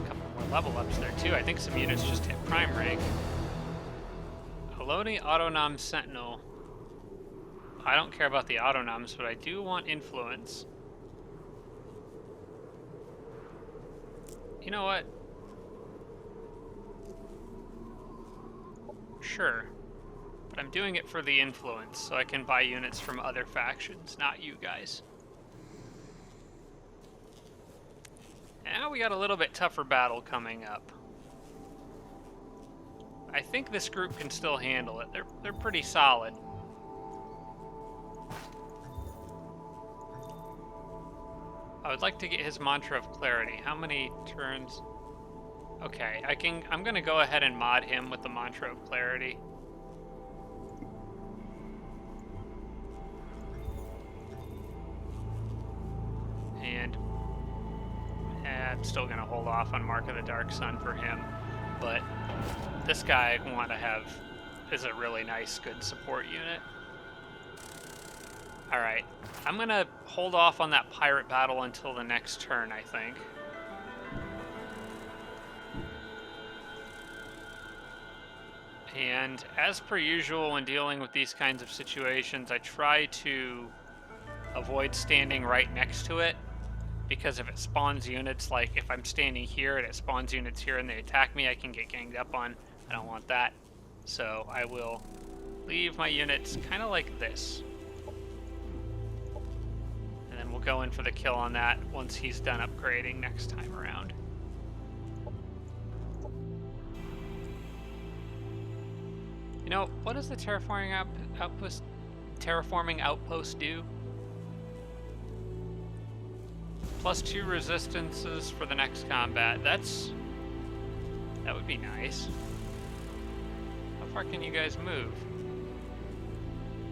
couple more level ups there too. I think some units just hit prime rank. Aloni Autonom Sentinel. I don't care about the Autonoms, but I do want influence. You know what? Sure. But I'm doing it for the influence, so I can buy units from other factions, not you guys. Now we got a little bit tougher battle coming up. I think this group can still handle it. They're pretty solid. I would like to get his mantra of clarity. How many turns? Okay, I'm gonna go ahead and mod him with the mantra of clarity. And I'm still gonna hold off on Mark of the Dark Sun for him, but this guy I want to have is a really nice, good support unit. Alright, I'm gonna hold off on that pirate battle until the next turn, I think. And as per usual when dealing with these kinds of situations, I try to avoid standing right next to it, because if it spawns units, like if I'm standing here and it spawns units here and they attack me, I can get ganged up on. I don't want that. So I will leave my units kind of like this. And then we'll go in for the kill on that once he's done upgrading next time around. You know, what does the terraforming outpost do? +2 resistances for the next combat. That would be nice. How far can you guys move?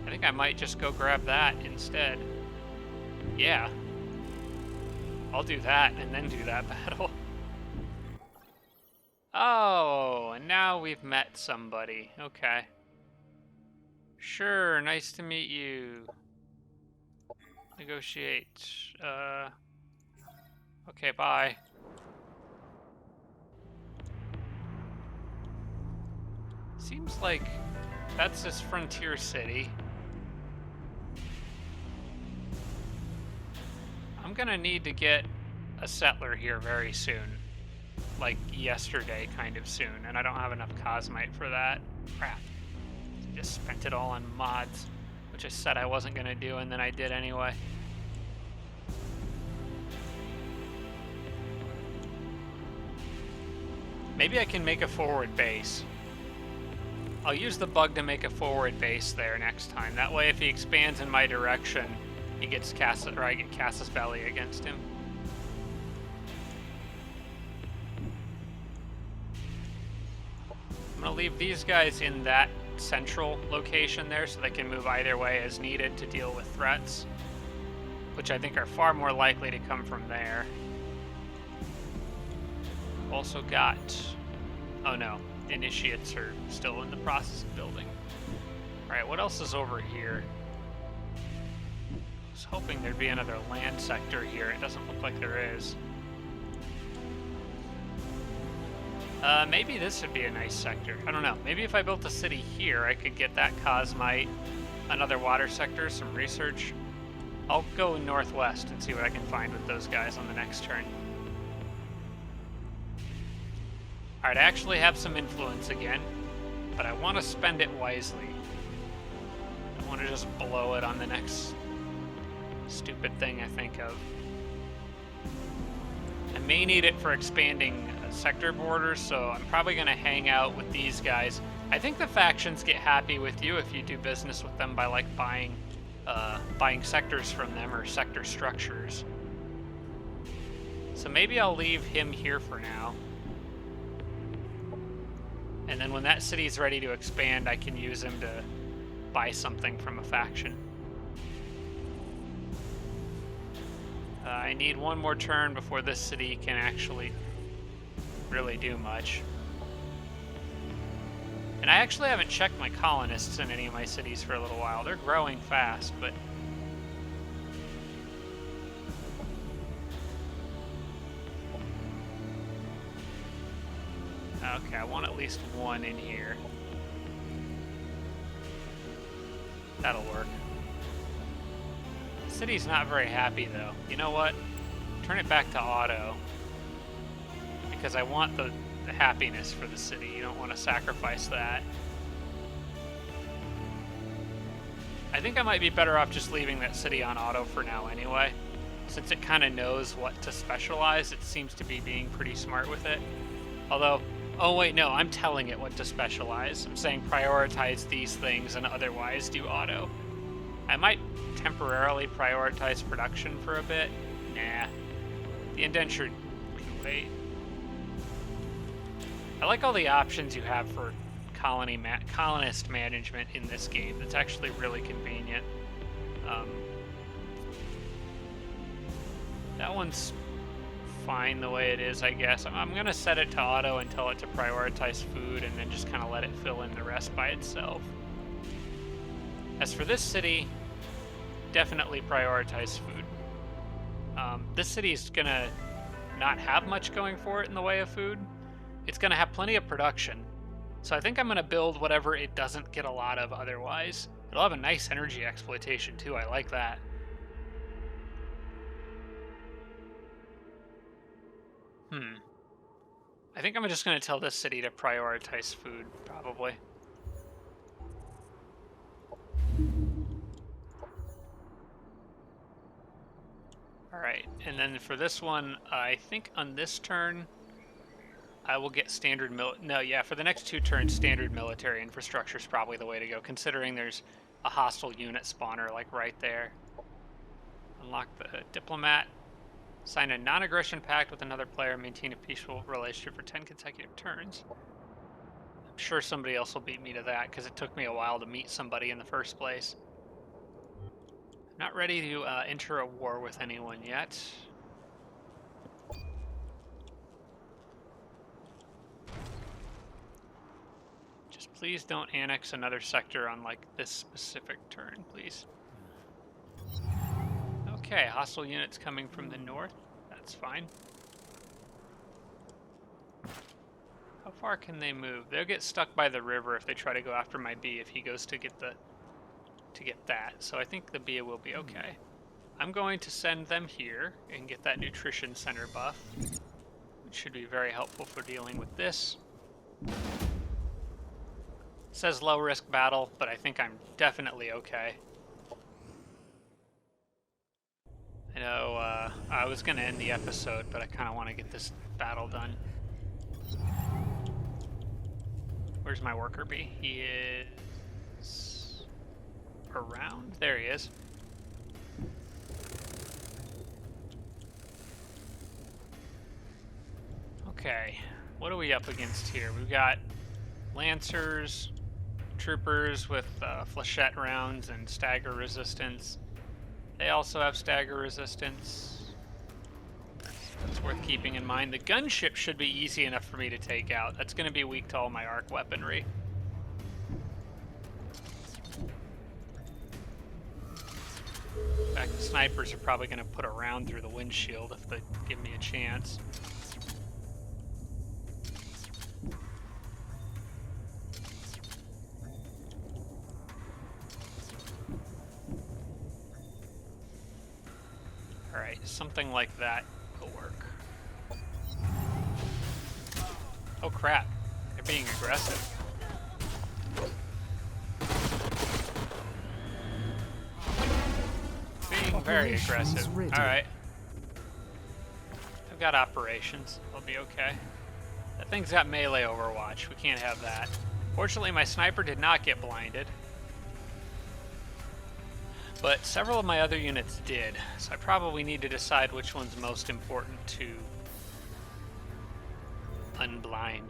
I think I might just go grab that instead. Yeah. I'll do that and then do that battle. Oh, and now we've met somebody. Okay. Sure, nice to meet you. Negotiate. Okay, bye. Seems like that's this frontier city. I'm gonna need to get a settler here very soon. Like yesterday, kind of soon, and I don't have enough cosmite for that. Crap. I just spent it all on mods, which I said I wasn't gonna do, and then I did anyway. Maybe I can make a forward base. I'll use the bug to make a forward base there next time. That way, if he expands in my direction, he gets I get Casus Belli against him. I'm gonna leave these guys in that central location there so they can move either way as needed to deal with threats, which I think are far more likely to come from there. Also got, oh no, initiates are still in the process of building. Alright, what else is over here? I was hoping there'd be another land sector here. It doesn't look like there is. Maybe this would be a nice sector. I don't know. Maybe if I built a city here, I could get that cosmite, another water sector, some research. I'll go northwest and see what I can find with those guys on the next turn. Alright, I actually have some influence again, but I want to spend it wisely. I want to just blow it on the next stupid thing I think of. I may need it for expanding sector borders, so I'm probably going to hang out with these guys. I think the factions get happy with you if you do business with them by like buying sectors from them or sector structures. So maybe I'll leave him here for now. And then when that city's ready to expand, I can use him to buy something from a faction. I need one more turn before this city can actually really do much. And I actually haven't checked my colonists in any of my cities for a little while. They're growing fast, but... Okay, I want at least one in here. That'll work. The city's not very happy, though. You know what? Turn it back to auto. because I want the happiness for the city. You don't want to sacrifice that. I think I might be better off just leaving that city on auto for now anyway. Since it kind of knows what to specialize, it seems to be being pretty smart with it. Although, oh wait, no, I'm telling it what to specialize. I'm saying prioritize these things and otherwise do auto. I might temporarily prioritize production for a bit. Nah, the indenture can wait. I like all the options you have for colonist management in this game. It's actually really convenient. That one's fine the way it is, I guess. I'm gonna set it to auto and tell it to prioritize food and then just kind of let it fill in the rest by itself. As for this city, definitely prioritize food. This city is gonna not have much going for it in the way of food. It's gonna have plenty of production. So I think I'm gonna build whatever it doesn't get a lot of otherwise. It'll have a nice energy exploitation too, I like that. I think I'm just gonna tell this city to prioritize food, probably. Alright, and then for this one, I think on this turn, I will get standard for the next 2 turns, standard military infrastructure is probably the way to go, considering there's a hostile unit spawner, like, right there. Unlock the diplomat. Sign a non-aggression pact with another player, maintain a peaceful relationship for 10 consecutive turns. I'm sure somebody else will beat me to that, because it took me a while to meet somebody in the first place. I'm not ready to enter a war with anyone yet. Just please don't annex another sector on, like, this specific turn, please. Okay, hostile units coming from the north. That's fine. How far can they move? They'll get stuck by the river if they try to go after my bee if he goes to get that. So I think the bee will be okay. I'm going to send them here and get that nutrition center buff, which should be very helpful for dealing with this. It says low risk battle, but I think I'm definitely okay. I know I was going to end the episode, but I kind of want to get this battle done. Where's my worker bee? He is around. There he is. Okay, what are we up against here? We've got lancers, troopers with flechette rounds and stagger resistance. They also have stagger resistance. That's worth keeping in mind. The gunship should be easy enough for me to take out. That's going to be weak to all my arc weaponry. In fact, the snipers are probably going to put a round through the windshield if they give me a chance. Alright, something like that will work. Oh crap, they're being aggressive. Being very aggressive. Alright. I've got operations. I'll be okay. That thing's got melee overwatch. We can't have that. Fortunately, my sniper did not get blinded. But several of my other units did, so I probably need to decide which one's most important to unblind.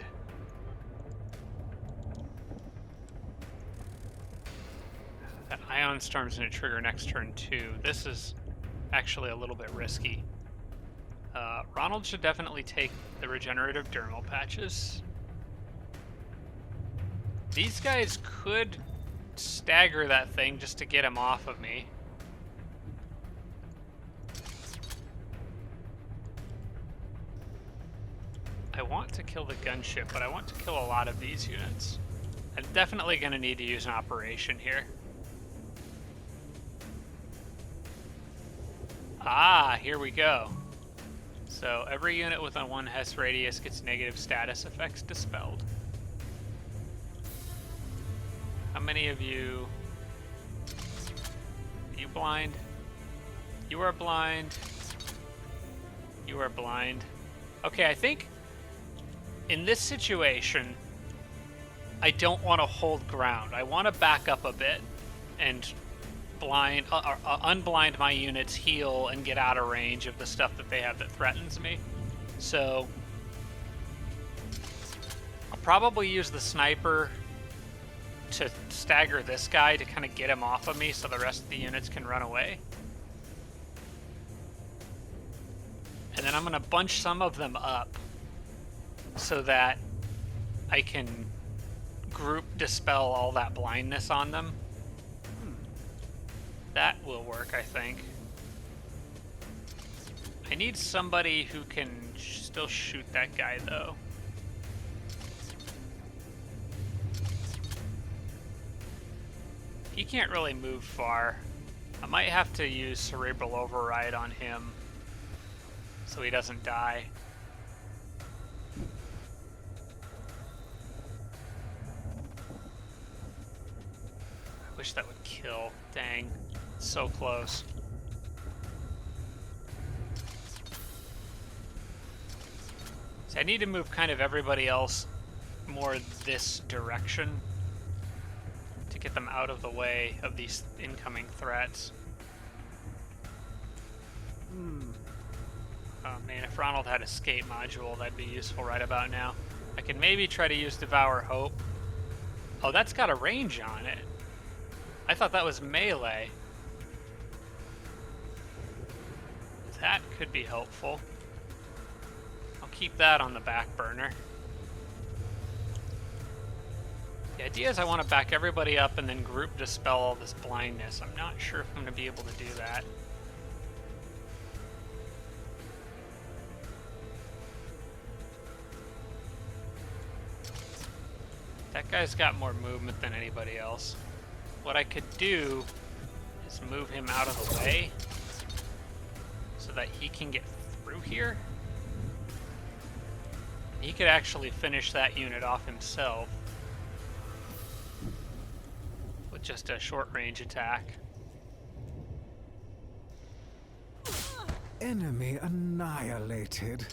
That Ion Storm's going to trigger next turn too. This is actually a little bit risky. Ronald should definitely take the regenerative dermal patches. These guys could stagger that thing just to get him off of me. I want to kill the gunship, but I want to kill a lot of these units. I'm definitely going to need to use an operation here. Ah, here we go. So every unit with a 1 Hess radius gets negative status effects dispelled. How many of you... Are you blind? You are blind. You are blind. Okay, I think in this situation, I don't want to hold ground. I want to back up a bit and unblind my units, heal, and get out of range of the stuff that they have that threatens me. So I'll probably use the sniper to stagger this guy to kind of get him off of me so the rest of the units can run away. And then I'm going to bunch some of them up so that I can group dispel all that blindness on them. That will work, I think. I need somebody who can still shoot that guy, though. He can't really move far. I might have to use Cerebral Override on him so he doesn't die. I wish that would kill. Dang. So close. So I need to move kind of everybody else more this direction to get them out of the way of these incoming threats. Oh man, if Ronald had escape module, that'd be useful right about now. I could maybe try to use Devour Hope. Oh, that's got a range on it. I thought that was melee. That could be helpful. I'll keep that on the back burner. The idea is I want to back everybody up and then group dispel all this blindness. I'm not sure if I'm going to be able to do that. That guy's got more movement than anybody else. What I could do is move him out of the way so that he can get through here. He could actually finish that unit off himself with just a short-range attack. Enemy annihilated.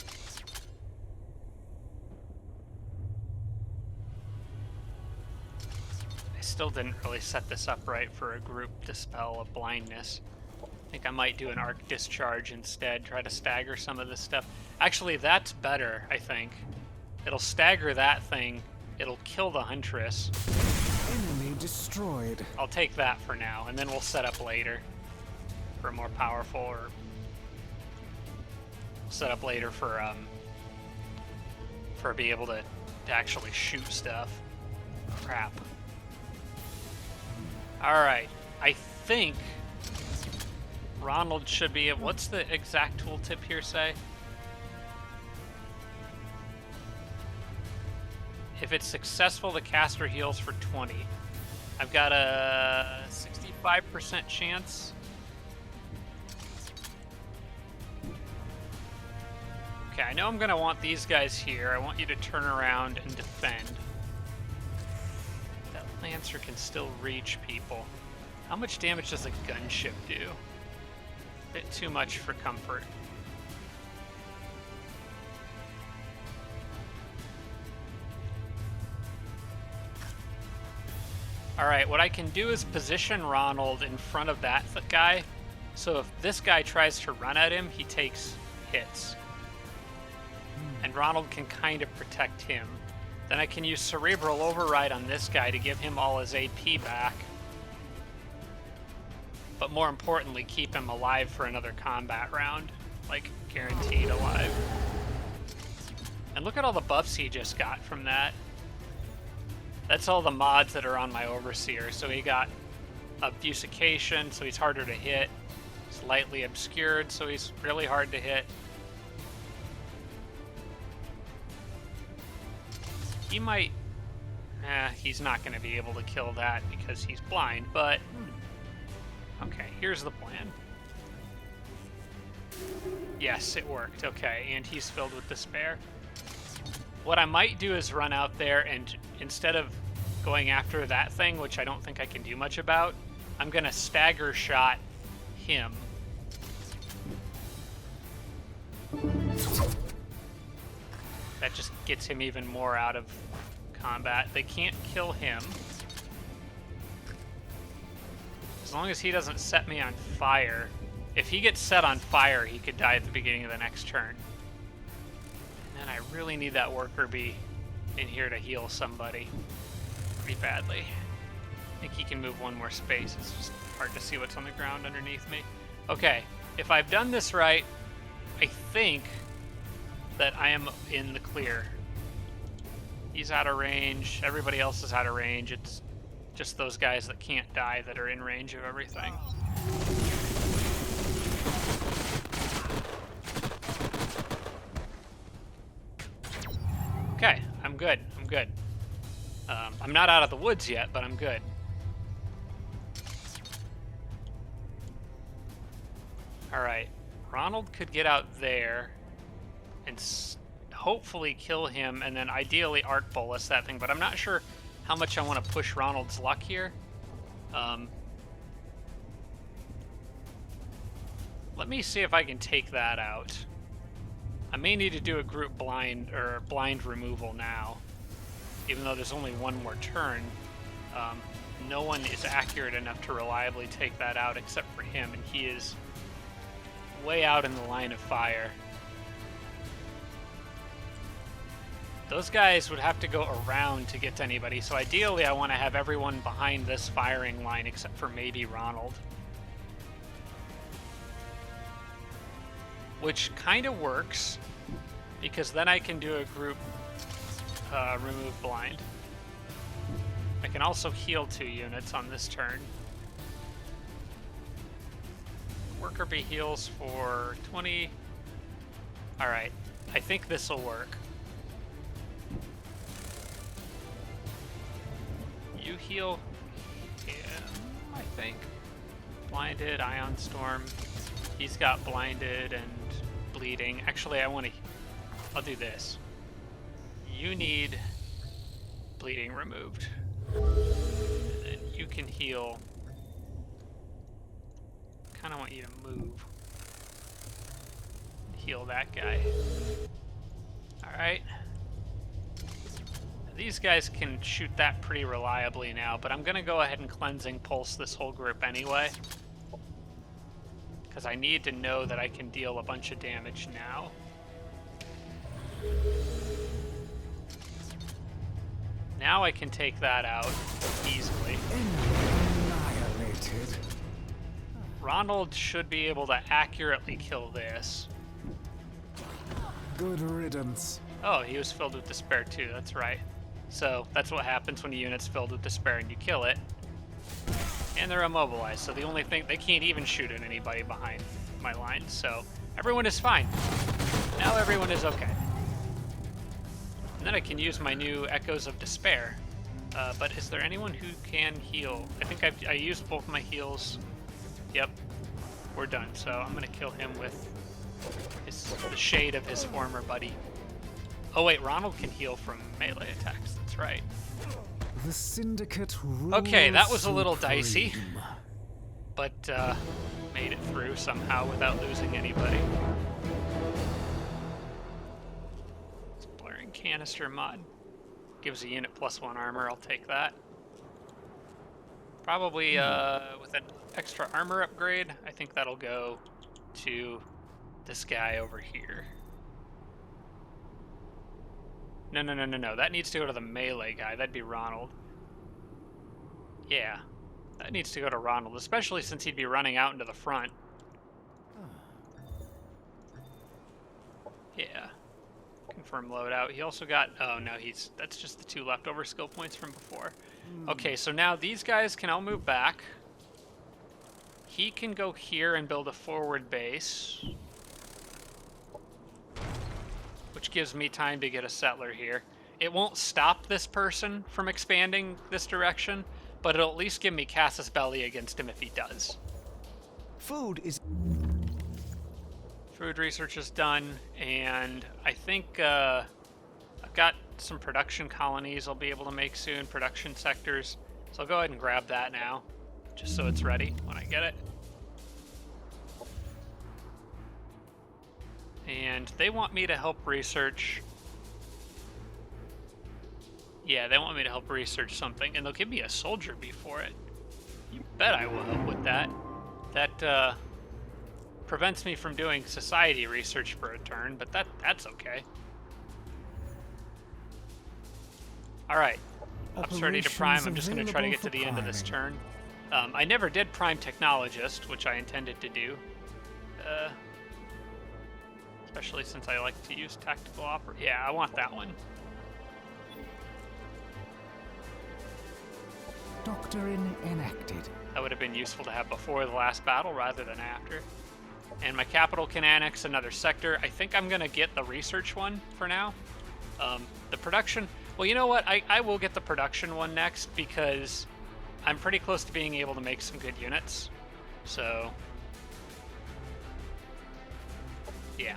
I still didn't really set this up right for a group dispel of blindness. I think I might do an arc discharge instead, try to stagger some of this stuff. Actually, that's better, I think. It'll stagger that thing. It'll kill the Huntress. Enemy destroyed. I'll take that for now, and then we'll set up later for a more powerful, or set up later for be able to actually shoot stuff. Crap. Alright, I think Ronald should be... What's the exact tooltip here say? If it's successful, the caster heals for 20. I've got a 65% chance. Okay, I know I'm going to want these guys here. I want you to turn around and defend. That Lancer can still reach people. How much damage does a gunship do? A bit too much for comfort. Alright, what I can do is position Ronald in front of that guy, so if this guy tries to run at him, he takes hits. And Ronald can kind of protect him. Then I can use Cerebral Override on this guy to give him all his AP back. But more importantly, keep him alive for another combat round. Like, guaranteed alive. And look at all the buffs he just got from that. That's all the mods that are on my Overseer. So he got Obfuscation, so he's harder to hit. Slightly Obscured, so he's really hard to hit. He might... he's not going to be able to kill that because he's blind, but... Okay, here's the plan. Yes, it worked. Okay, and he's filled with despair. What I might do is run out there and instead of going after that thing, which I don't think I can do much about, I'm going to stagger shot him. That just gets him even more out of combat. They can't kill him. As long as he doesn't set me on fire. If he gets set on fire, he could die at the beginning of the next turn. And I really need that worker bee in here to heal somebody pretty badly. I think he can move one more space. It's just hard to see what's on the ground underneath me. Okay, if I've done this right, I think that I am in the clear. He's out of range. Everybody else is out of range. It's just those guys that can't die that are in range of everything. Okay, I'm good. I'm good. I'm not out of the woods yet, but I'm good. Alright, Ronald could get out there and hopefully kill him, and then ideally arc bolus that thing, but I'm not sure how much I want to push Ronald's luck here. Let me see if I can take that out. I may need to do a group blind or blind removal now, even though there's only one more turn. No one is accurate enough to reliably take that out except for him, and he is way out in the line of fire. Those guys would have to go around to get to anybody, so ideally I want to have everyone behind this firing line except for maybe Ronald. Which kind of works, because then I can do a group remove blind. I can also heal 2 units on this turn. Worker bee heals for 20. Alright, I think this will work. You heal him, I think. Blinded, Ion Storm. He's got blinded and bleeding. Actually, I'll do this. You need bleeding removed. And then you can heal. Kind of want you to move. Heal that guy. Alright. These guys can shoot that pretty reliably now, but I'm going to go ahead and cleansing pulse this whole group anyway. Because I need to know that I can deal a bunch of damage now. Now I can take that out easily. Annihilated. Ronald should be able to accurately kill this. Good riddance. Oh, he was filled with despair too, that's right. So that's what happens when a unit's filled with despair and you kill it. And they're immobilized, so the only thing, they can't even shoot at anybody behind my line, so everyone is fine. Now everyone is okay. And then I can use my new Echoes of Despair. But is there anyone who can heal? I think I used both my heals. Yep, we're done. So I'm gonna kill him with the shade of his former buddy. Oh wait, Ronald can heal from melee attacks, that's right. The Syndicate rules Okay, that was a little supreme. dicey, but made it through somehow without losing anybody. Blaring Canister mod. Gives a unit +1 armor, I'll take that. Probably with an extra armor upgrade, I think that'll go to this guy over here. No. That needs to go to the melee guy. That'd be Ronald. Yeah. That needs to go to Ronald, especially since he'd be running out into the front. Yeah. Confirm loadout. He also got... Oh, no, that's just the 2 leftover skill points from before. Okay, so now these guys can all move back. He can go here and build a forward base, which gives me time to get a settler here. It won't stop this person from expanding this direction, but it'll at least give me Casus Belli against him if he does. Food is Food research is done, and I think I've got some production colonies I'll be able to make soon, production sectors. So I'll go ahead and grab that now, just so it's ready when I get it. And they want me to help research. Yeah, they want me to help research something, and they'll give me a soldier bee for it. You bet I will help with that. That prevents me from doing society research for a turn, but that's okay. Alright, Up's ready to prime. I'm just going to try to get to the end of this turn. I never did prime technologist, which I intended to do. Especially since I like to use tactical opera. Yeah, I want that one. Doctrine enacted. That would have been useful to have before the last battle rather than after. And my capital can annex another sector. I think I'm going to get the research one for now. The production... Well, you know what? I will get the production one next because I'm pretty close to being able to make some good units. So... yeah.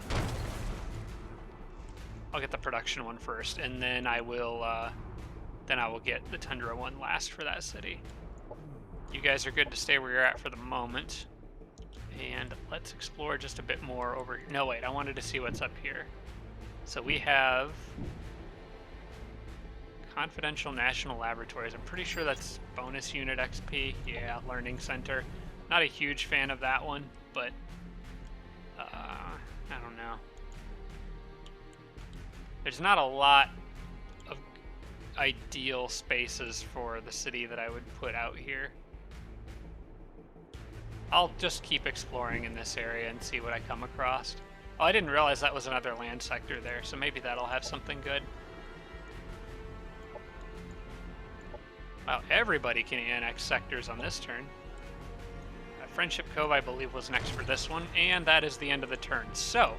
I'll get the production one first, and then I will get the Tundra one last for that city. You guys are good to stay where you're at for the moment. And let's explore just a bit more over here. No, wait, I wanted to see what's up here. So we have Confidential National Laboratories. I'm pretty sure that's bonus unit XP. Yeah, Learning Center. Not a huge fan of that one, but I don't know. There's not a lot of ideal spaces for the city that I would put out here. I'll just keep exploring in this area and see what I come across. Oh, I didn't realize that was another land sector there, so maybe that'll have something good. Wow, everybody can annex sectors on this turn. Friendship Cove, I believe, was next for this one, and that is the end of the turn. So,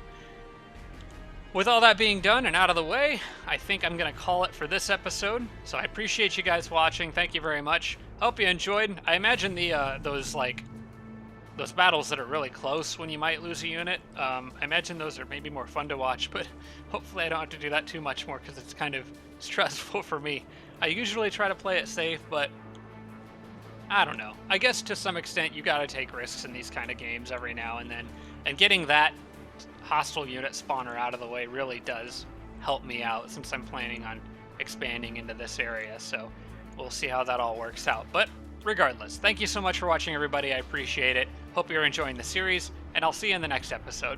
with all that being done and out of the way, I think I'm going to call it for this episode. So I appreciate you guys watching. Thank you very much. Hope you enjoyed. I imagine those battles that are really close when you might lose a unit, I imagine those are maybe more fun to watch, but hopefully I don't have to do that too much more because it's kind of stressful for me. I usually try to play it safe, but I don't know. I guess to some extent you gotta take risks in these kind of games every now and then, and getting that hostile unit spawner out of the way really does help me out since I'm planning on expanding into this area, so we'll see how that all works out. But regardless, thank you so much for watching, everybody. I appreciate it. Hope you're enjoying the series, and I'll see you in the next episode.